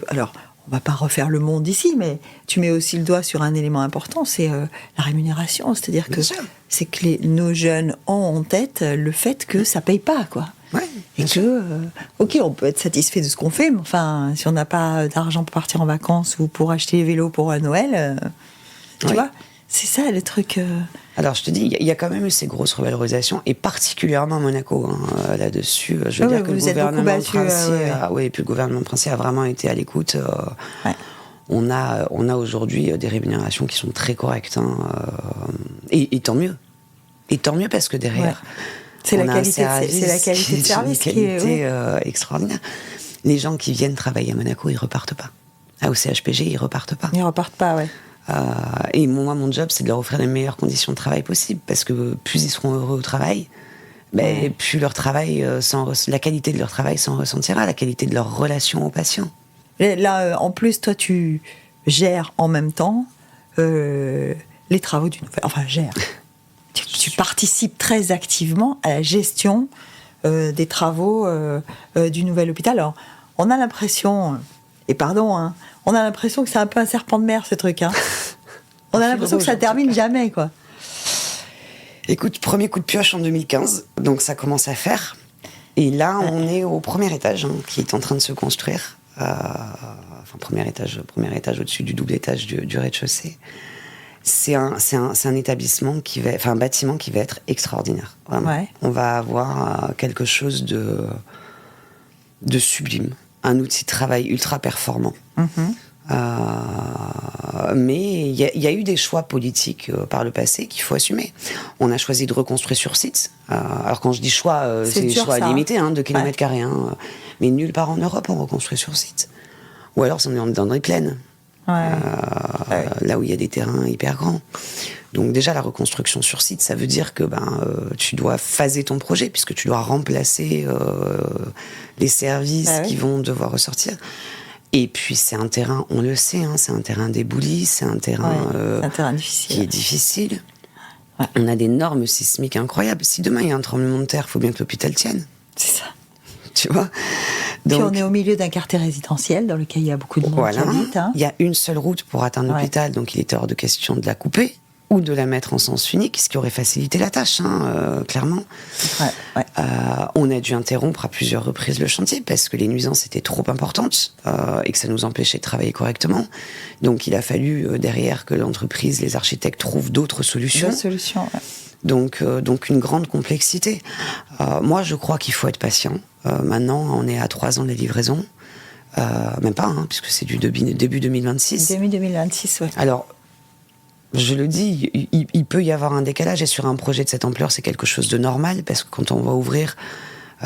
alors, on ne va pas refaire le monde ici, mais tu mets aussi le doigt sur un élément important, c'est la rémunération. C'est-à-dire que c'est que nos jeunes ont en tête le fait que ça ne paye pas, quoi. Ouais, et que, ok, on peut être satisfait de ce qu'on fait, mais enfin, si on n'a pas d'argent pour partir en vacances ou pour acheter les vélos pour Noël, tu vois, c'est ça le truc. Alors, je te dis, il y a quand même eu ces grosses revalorisations, et particulièrement à Monaco, là-dessus. Je veux dire que le gouvernement français, puis le gouvernement français a vraiment été à l'écoute. On a aujourd'hui des rémunérations qui sont très correctes, et tant mieux. Et tant mieux parce que derrière... C'est la qualité de service qui est extraordinaire. Les gens qui viennent travailler à Monaco, ils repartent pas. Au CHPG, ils repartent pas. Ils repartent pas, ouais. Et moi, mon job, c'est de leur offrir les meilleures conditions de travail possibles, parce que plus ils seront heureux au travail, plus leur travail, la qualité de leur travail s'en ressentira, la qualité de leur relation aux patients. Et là, en plus, toi, tu gères en même temps les travaux du nouvel... Enfin, gère. Tu participes très activement à la gestion des travaux du nouvel hôpital. Alors, on a l'impression, et pardon, on a l'impression que c'est un peu un serpent de mer, ce truc. On a l'impression que ça termine jamais, quoi. Écoute, premier coup de pioche en 2015, donc ça commence à faire. Et là, on est au premier étage, qui est en train de se construire. Enfin, premier étage au-dessus du double étage du rez-de-chaussée. C'est un établissement un bâtiment qui va être extraordinaire. Vraiment. Ouais. On va avoir quelque chose de sublime, un outil de travail ultra performant. Mais il y a eu des choix politiques par le passé qu'il faut assumer. On a choisi de reconstruire sur site. Alors quand je dis choix, c'est des choix limités, 2 km carrés. Mais nulle part en Europe on reconstruit sur site. Ou alors on est dans des plaines. Là où il y a des terrains hyper grands. Donc déjà la reconstruction sur site, ça veut dire que tu dois phaser ton projet puisque tu dois remplacer les services qui vont devoir ressortir. Et puis c'est un terrain, on le sait, c'est un terrain débouli, c'est un terrain, difficile. Qui est difficile. Ouais. On a des normes sismiques incroyables. Si demain il y a un tremblement de terre, il faut bien que l'hôpital tienne. C'est ça. Tu vois. Donc, puis on est au milieu d'un quartier résidentiel dans lequel il y a beaucoup de monde qui habite. Il y a une seule route pour atteindre l'hôpital, donc il était hors de question de la couper ou de la mettre en sens unique, ce qui aurait facilité la tâche, clairement. On a dû interrompre à plusieurs reprises le chantier parce que les nuisances étaient trop importantes et que ça nous empêchait de travailler correctement. Donc il a fallu derrière que l'entreprise, les architectes trouvent d'autres solutions. Donc une grande complexité. Moi, je crois qu'il faut être patient. Maintenant, on est à 3 ans de la livraison. Même pas, puisque c'est du début 2026. Début 2026, oui. Alors, je le dis, il peut y avoir un décalage, et sur un projet de cette ampleur, c'est quelque chose de normal, parce que quand on va ouvrir,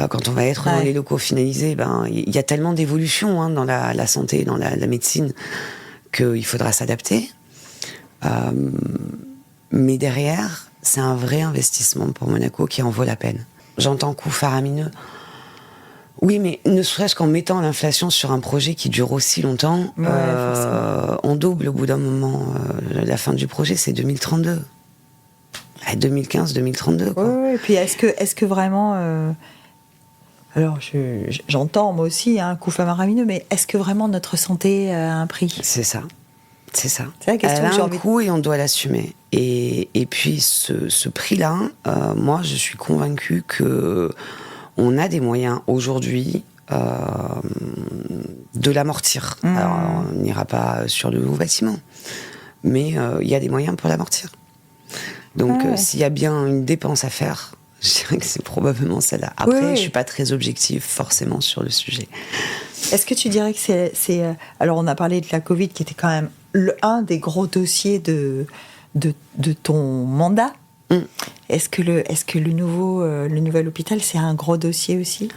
quand on va être dans les locaux finalisés, il y a tellement d'évolutions dans la santé, dans la médecine, qu'il faudra s'adapter. Mais derrière, c'est un vrai investissement pour Monaco qui en vaut la peine. J'entends coût faramineux. Oui, mais ne serait-ce qu'en mettant l'inflation sur un projet qui dure aussi longtemps, on double au bout d'un moment. La fin du projet, c'est 2032. 2015, 2032, quoi. Oui, et puis est-ce que vraiment... Alors, j'entends, moi aussi, un coût faramineux, mais est-ce que vraiment notre santé a un prix ? C'est ça. C'est la question. Elle a un coût et on doit l'assumer. Et puis, ce prix-là, moi, je suis convaincue que on a des moyens aujourd'hui de l'amortir. Alors, on n'ira pas sur le nouveau bâtiment, mais il y a des moyens pour l'amortir. Donc, s'il y a bien une dépense à faire, je dirais que c'est probablement celle-là. Après, je ne suis pas très objective forcément sur le sujet. Est-ce que tu dirais que c'est... Alors, on a parlé de la Covid, qui était quand même un des gros dossiers de ton mandat. Est-ce que le nouvel hôpital, c'est un gros dossier aussi ?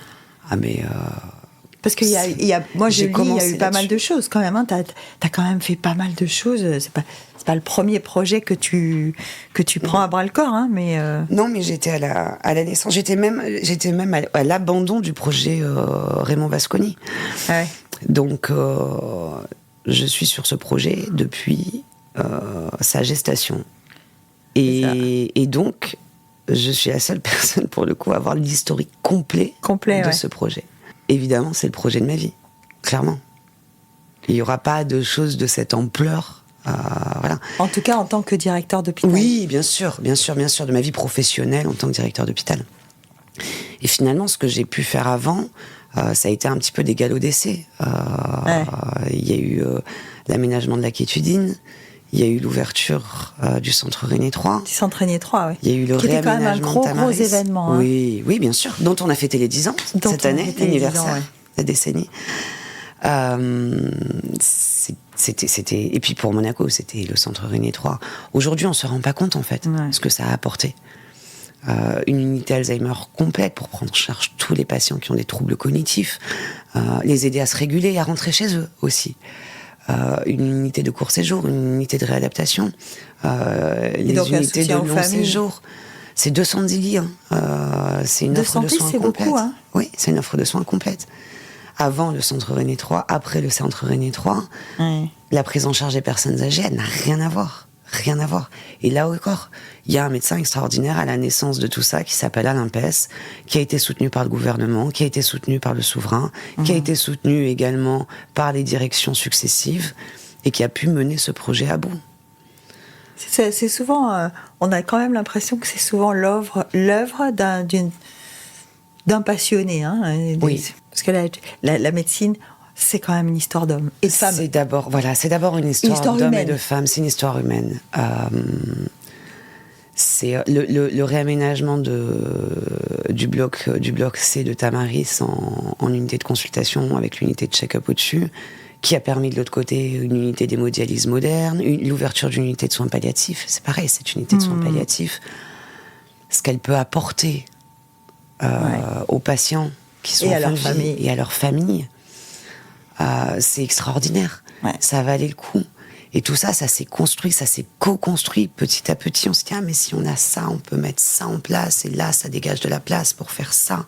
Parce qu'il y a moi je lis, il y a eu pas mal de choses quand même. T'as quand même fait pas mal de choses. C'est pas le premier projet que tu prends à bras le corps, mais. Non, mais j'étais à la naissance. J'étais même à l'abandon du projet Raymond Vasconi. Donc je suis sur ce projet depuis sa gestation. Et donc, je suis la seule personne, pour le coup, à avoir l'historique complet de ce projet. Évidemment, c'est le projet de ma vie, clairement. Il n'y aura pas de choses de cette ampleur. Voilà. En tout cas, en tant que directeur d'hôpital. Oui, bien sûr, de ma vie professionnelle en tant que directeur d'hôpital. Et finalement, ce que j'ai pu faire avant, ça a été un petit peu des galops d'essai. Il y a eu l'aménagement de la Quétudine. Il y a eu l'ouverture du centre René 3. Du centre René 3, oui. Il y a eu le réaménagement de Tamaris. Gros événement. Oui, bien sûr. Dont on a fêté les 10 ans cette année, l'anniversaire, la décennie. C'était... Et puis pour Monaco, c'était le centre René 3. Aujourd'hui, on ne se rend pas compte, en fait, ce que ça a apporté. Une unité Alzheimer complète pour prendre en charge tous les patients qui ont des troubles cognitifs, les aider à se réguler et à rentrer chez eux aussi. Une unité de court séjour, une unité de réadaptation, les donc, unités de long séjour. C'est 210 lits. C'est une offre de soins complète. Beaucoup, Oui, c'est une offre de soins complète. Avant le centre René 3, après le centre René 3, la prise en charge des personnes âgées, elle n'a rien à voir. Rien à voir. Et là encore, il y a un médecin extraordinaire à la naissance de tout ça qui s'appelle Alain Pess, qui a été soutenu par le gouvernement, qui a été soutenu par le souverain, qui a été soutenu également par les directions successives et qui a pu mener ce projet à bout. C'est souvent, on a quand même l'impression que c'est souvent l'œuvre d'un passionné. Hein, Oui. Parce que la médecine, c'est quand même une histoire d'hommes et de femmes. C'est d'abord une histoire d'hommes et de femmes. C'est une histoire humaine. C'est le réaménagement du bloc C de Tamaris en unité de consultation avec l'unité de check-up au-dessus, qui a permis de l'autre côté une unité d'hémodialyse moderne, l'ouverture d'une unité de soins palliatifs. C'est pareil, cette unité de soins palliatifs, ce qu'elle peut apporter aux patients qui sont en fin de vie et à leur famille, c'est extraordinaire. Ouais. Ça valait le coup. Et tout ça, ça s'est construit, ça s'est co-construit petit à petit. On se dit, mais si on a ça, on peut mettre ça en place, et là, ça dégage de la place pour faire ça.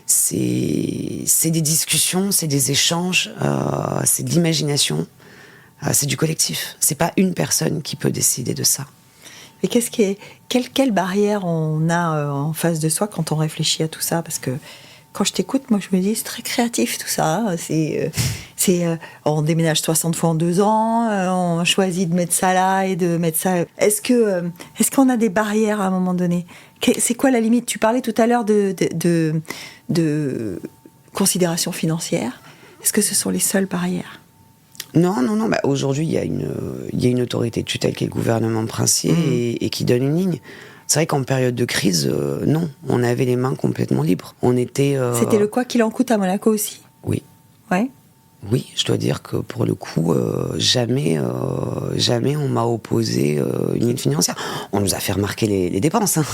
C'est des discussions, c'est des échanges, c'est de l'imagination, c'est du collectif. C'est pas une personne qui peut décider de ça. Et quelle barrière on a en face de soi quand on réfléchit à tout ça? Parce que quand je t'écoute, moi, je me dis, c'est très créatif tout ça. On déménage 60 fois en 2 ans, on choisit de mettre ça là et de mettre ça. Est-ce qu'on a des barrières à un moment donné? C'est quoi la limite? Tu parlais tout à l'heure de considérations financières. Est-ce que ce sont les seules barrières? Non. Bah, aujourd'hui, il y a une autorité de tutelle qui est le gouvernement princier et qui donne une ligne. C'est vrai qu'en période de crise, non, on avait les mains complètement libres. On était. C'était le quoi qu'il en coûte à Monaco aussi? Oui. Ouais. Oui, je dois dire que pour le coup, jamais on m'a opposé une ligne financière. On nous a fait remarquer les dépenses, hein.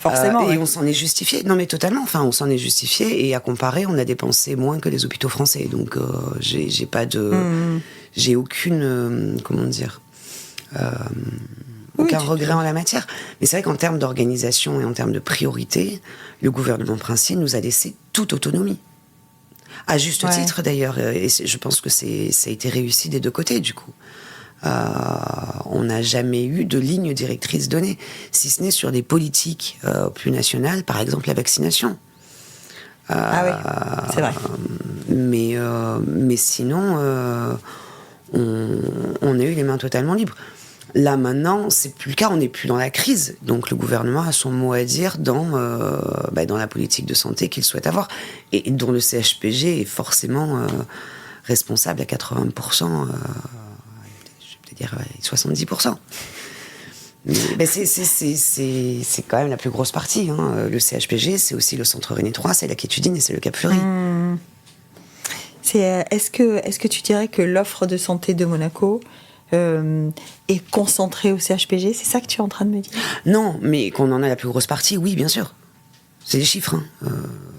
Forcément. Et on s'en est justifié. Non, mais totalement. Enfin, on s'en est justifié. Et à comparer, on a dépensé moins que les hôpitaux français. Donc, j'ai pas de, j'ai aucune, comment dire. Aucun regret en la matière. Mais c'est vrai qu'en termes d'organisation et en termes de priorité, le gouvernement princier nous a laissé toute autonomie. À juste titre, d'ailleurs. Et je pense que ça a été réussi des deux côtés, du coup. On n'a jamais eu de ligne directrice donnée, si ce n'est sur des politiques plus nationales, par exemple la vaccination. Ah oui, c'est vrai. Mais sinon, on a eu les mains totalement libres. Là, maintenant, c'est plus le cas, on n'est plus dans la crise. Donc, le gouvernement a son mot à dire dans la politique de santé qu'il souhaite avoir. Et dont le CHPG est forcément responsable à 80%, je vais peut-être dire 70%. Mais c'est quand même la plus grosse partie. Hein. Le CHPG, c'est aussi le Centre René 3, c'est la Quétudine et c'est le Cap Fleury. Est-ce que tu dirais que l'offre de santé de Monaco est concentrée au CHPG? C'est ça que tu es en train de me dire? Non, mais qu'on en a la plus grosse partie, oui, bien sûr. C'est des chiffres. Hein.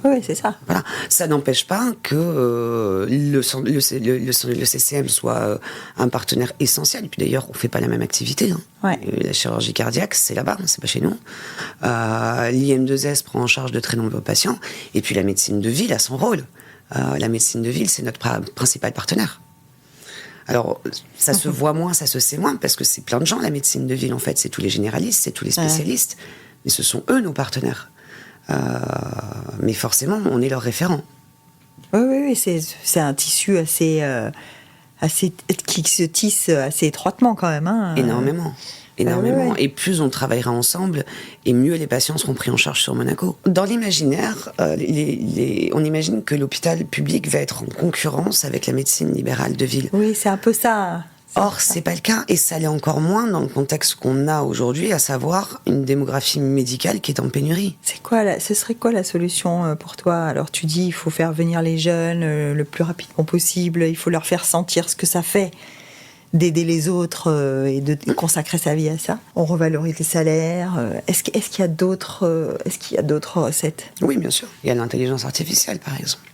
Oui, c'est ça. Voilà. Ça n'empêche pas que le CCM soit un partenaire essentiel. Et puis d'ailleurs, on ne fait pas la même activité. Hein. Ouais. La chirurgie cardiaque, c'est là-bas, c'est pas chez nous. L'IM2S prend en charge de très nombreux patients. Et puis la médecine de ville a son rôle. La médecine de ville, c'est notre principal partenaire. Alors, ça se voit moins, ça se sait moins, parce que c'est plein de gens, la médecine de ville, en fait. C'est tous les généralistes, c'est tous les spécialistes. Mais ce sont eux, nos partenaires. Mais forcément, on est leur référent. Oui, c'est un tissu assez qui se tisse assez étroitement, quand même. Hein. Énormément. Ouais. Et plus on travaillera ensemble, et mieux les patients seront pris en charge sur Monaco. Dans l'imaginaire, on imagine que l'hôpital public va être en concurrence avec la médecine libérale de ville. Oui, c'est un peu ça. Or, c'est pas le cas, et ça l'est encore moins dans le contexte qu'on a aujourd'hui, à savoir une démographie médicale qui est en pénurie. Ce serait quoi la solution pour toi? Alors, tu dis, il faut faire venir les jeunes le plus rapidement possible, il faut leur faire sentir ce que ça fait d'aider les autres et de consacrer sa vie à ça. On revalorise les salaires. Est-ce qu'il y a d'autres recettes? Oui, bien sûr. Il y a l'intelligence artificielle, par exemple.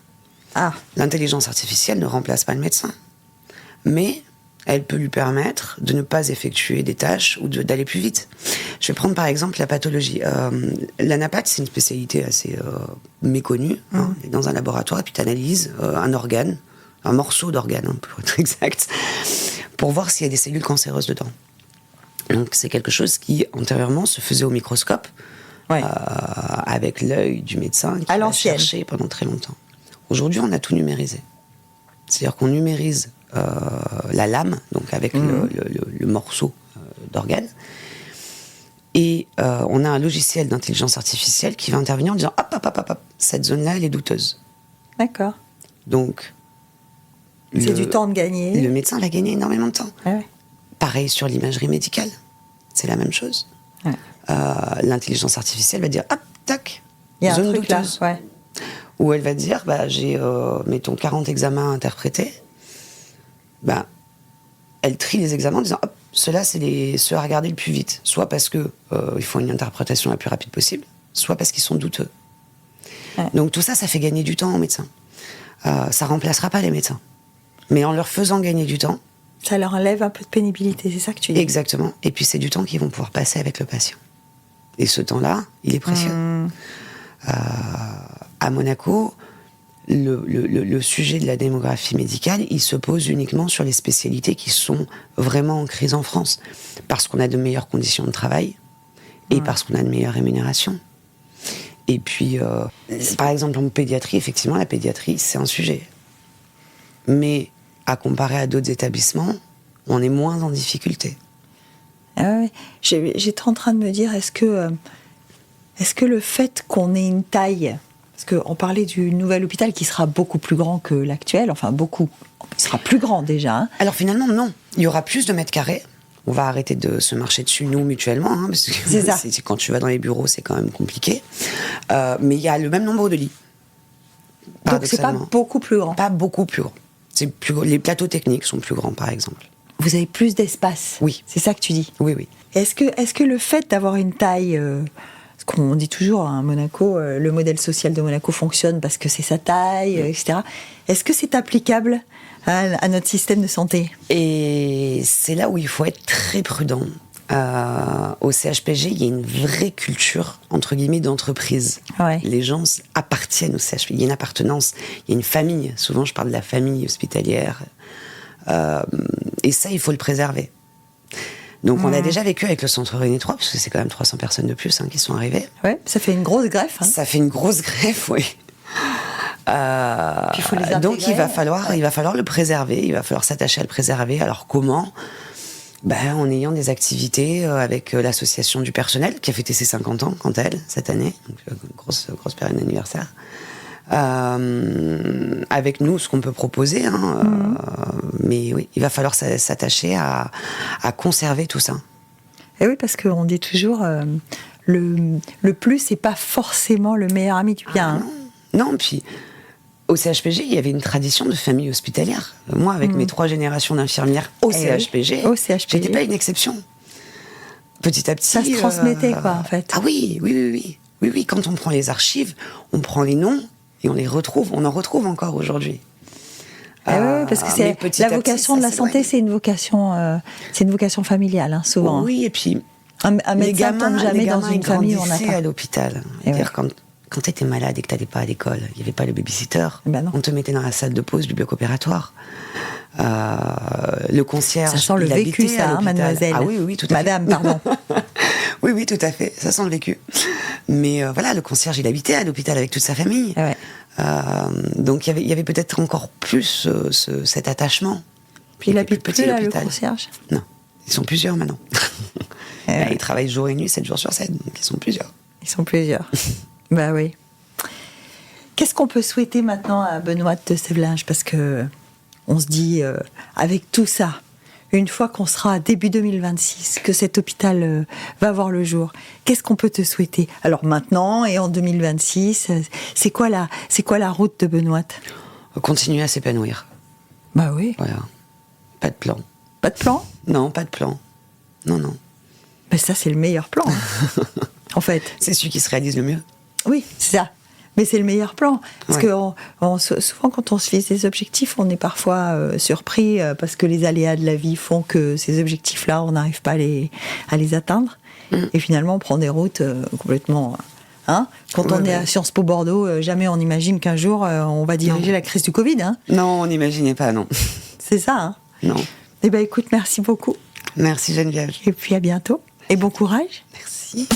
Ah. L'intelligence artificielle ne remplace pas le médecin, mais elle peut lui permettre de ne pas effectuer des tâches ou d'aller plus vite. Je vais prendre par exemple la pathologie. L'anapath, c'est une spécialité assez méconnue. Hein, dans un laboratoire, et puis tu analyses un organe, un morceau d'organe, hein, pour être exact, pour voir s'il y a des cellules cancéreuses dedans. Donc c'est quelque chose qui, antérieurement, se faisait au microscope, avec l'œil du médecin qui a cherché pendant très longtemps. Aujourd'hui, on a tout numérisé. C'est-à-dire qu'on numérise la lame, donc avec le morceau d'organes. Et on a un logiciel d'intelligence artificielle qui va intervenir en disant hop, cette zone-là, elle est douteuse. D'accord. Donc, c'est du temps de gagner. Le médecin va gagner énormément de temps. Ouais. Pareil sur l'imagerie médicale, c'est la même chose. Ouais. L'intelligence artificielle va dire hop, tac, Il y a zone un truc douteuse. là. Ouais. Ou elle va dire j'ai, mettons, 40 examens à interpréter. Elle trie les examens en disant hop, ceux-là, c'est ceux à regarder le plus vite. Soit parce que il faut une interprétation la plus rapide possible, soit parce qu'ils sont douteux. Ouais. Donc tout ça, ça fait gagner du temps aux médecins. Ça remplacera pas les médecins. Mais en leur faisant gagner du temps... Ça leur enlève un peu de pénibilité, c'est ça que tu dis? Exactement. Et puis c'est du temps qu'ils vont pouvoir passer avec le patient. Et ce temps-là, il est précieux. À Monaco, le sujet de la démographie médicale, il se pose uniquement sur les spécialités qui sont vraiment en crise en France. Parce qu'on a de meilleures conditions de travail et parce qu'on a de meilleures rémunérations. Et puis, par exemple, en pédiatrie, effectivement, la pédiatrie, c'est un sujet. Mais à comparer à d'autres établissements, on est moins en difficulté. Ouais. J'étais en train de me dire, est-ce que le fait qu'on ait une taille, parce qu'on parlait du nouvel hôpital qui sera beaucoup plus grand que l'actuel, enfin beaucoup, il sera plus grand déjà. Hein. Alors finalement, non. Il y aura plus de mètres carrés. On va arrêter de se marcher dessus, nous, mutuellement. Hein, parce que c'est ça. Quand tu vas dans les bureaux, c'est quand même compliqué. Mais il y a le même nombre de lits. Donc c'est pas beaucoup plus grand. Pas beaucoup plus grand. Les plateaux techniques sont plus grands, par exemple. Vous avez plus d'espace. Oui. C'est ça que tu dis. Oui, oui. Est-ce que le fait d'avoir une taille, ce qu'on dit toujours à Monaco, le modèle social de Monaco fonctionne parce que c'est sa taille, etc. Est-ce que c'est applicable à notre système de santé? Et c'est là où il faut être très prudent. Au CHPG, il y a une vraie culture, entre guillemets, d'entreprise. Ouais. Les gens appartiennent au CHPG. Il y a une appartenance, il y a une famille. Souvent, je parle de la famille hospitalière. Et ça, il faut le préserver. Donc, on a déjà vécu avec le Centre René 3, parce que c'est quand même 300 personnes de plus qui sont arrivées. Ouais, ça fait une grosse greffe. Hein. Ça fait une grosse greffe, oui. Puis faut les intégrer. Donc, il va falloir le préserver. Il va falloir s'attacher à le préserver. Alors, comment ? En ayant des activités avec l'association du personnel, qui a fêté ses 50 ans, quant à elle, cette année. Donc, grosse période d'anniversaire. Avec nous, ce qu'on peut proposer. Mais oui, il va falloir s'attacher à conserver tout ça. Et oui, parce qu'on dit toujours, le plus, c'est pas forcément le meilleur ami du bien. Non, puis... Au CHPG, il y avait une tradition de famille hospitalière. Moi, avec mes 3 générations d'infirmières au CHPG, j'étais pas une exception. Petit à petit... Ça se transmettait, quoi, en fait. Ah oui. Quand on prend les archives, on prend les noms et on les retrouve. On en retrouve encore aujourd'hui. Oui, parce que c'est la vocation de la santé, c'est une vocation familiale, hein, souvent. Oui, et puis... Un médecin ne tombe jamais dans une famille où on a pas. À l'hôpital. C'est-à-dire quand tu étais malade et que tu n'allais pas à l'école, il n'y avait pas le babysitter, on te mettait dans la salle de pause du bloc opératoire. Le concierge, ça sent le vécu, ça, mademoiselle. Ah oui, tout à Madame, fait. pardon. oui, tout à fait, ça sent le vécu. Mais le concierge, il habitait à l'hôpital avec toute sa famille. Ouais. Donc il y avait peut-être encore plus cet attachement. Puis il habite plus là, le concierge? Non, ils sont plusieurs maintenant. Ils travaillent jour et nuit, 7 jours sur 7, donc ils sont plusieurs. Bah oui. Qu'est-ce qu'on peut souhaiter maintenant à Benoît de Sévelinges? Parce que on se dit, avec tout ça, une fois qu'on sera début 2026, que cet hôpital va voir le jour, qu'est-ce qu'on peut te souhaiter? Alors maintenant et en 2026, c'est quoi la route de Benoît? Continuer à s'épanouir. Bah oui. Voilà. Pas de plan. Pas de plan? Non, pas de plan. Non. Mais ça, c'est le meilleur plan. En fait. C'est celui qui se réalise le mieux. Oui, c'est ça. Mais c'est le meilleur plan. Parce que souvent, quand on se fixe des objectifs, on est parfois surpris parce que les aléas de la vie font que ces objectifs-là, on n'arrive pas à les atteindre. Et finalement, on prend des routes complètement... Quand on est à Sciences Po Bordeaux, jamais on imagine qu'un jour, on va diriger la crise du Covid. Hein. Non, on n'imaginait pas, non. C'est ça. Hein. Non. Eh bien, écoute, merci beaucoup. Merci Geneviève. Et puis à bientôt. Et bon courage. Merci.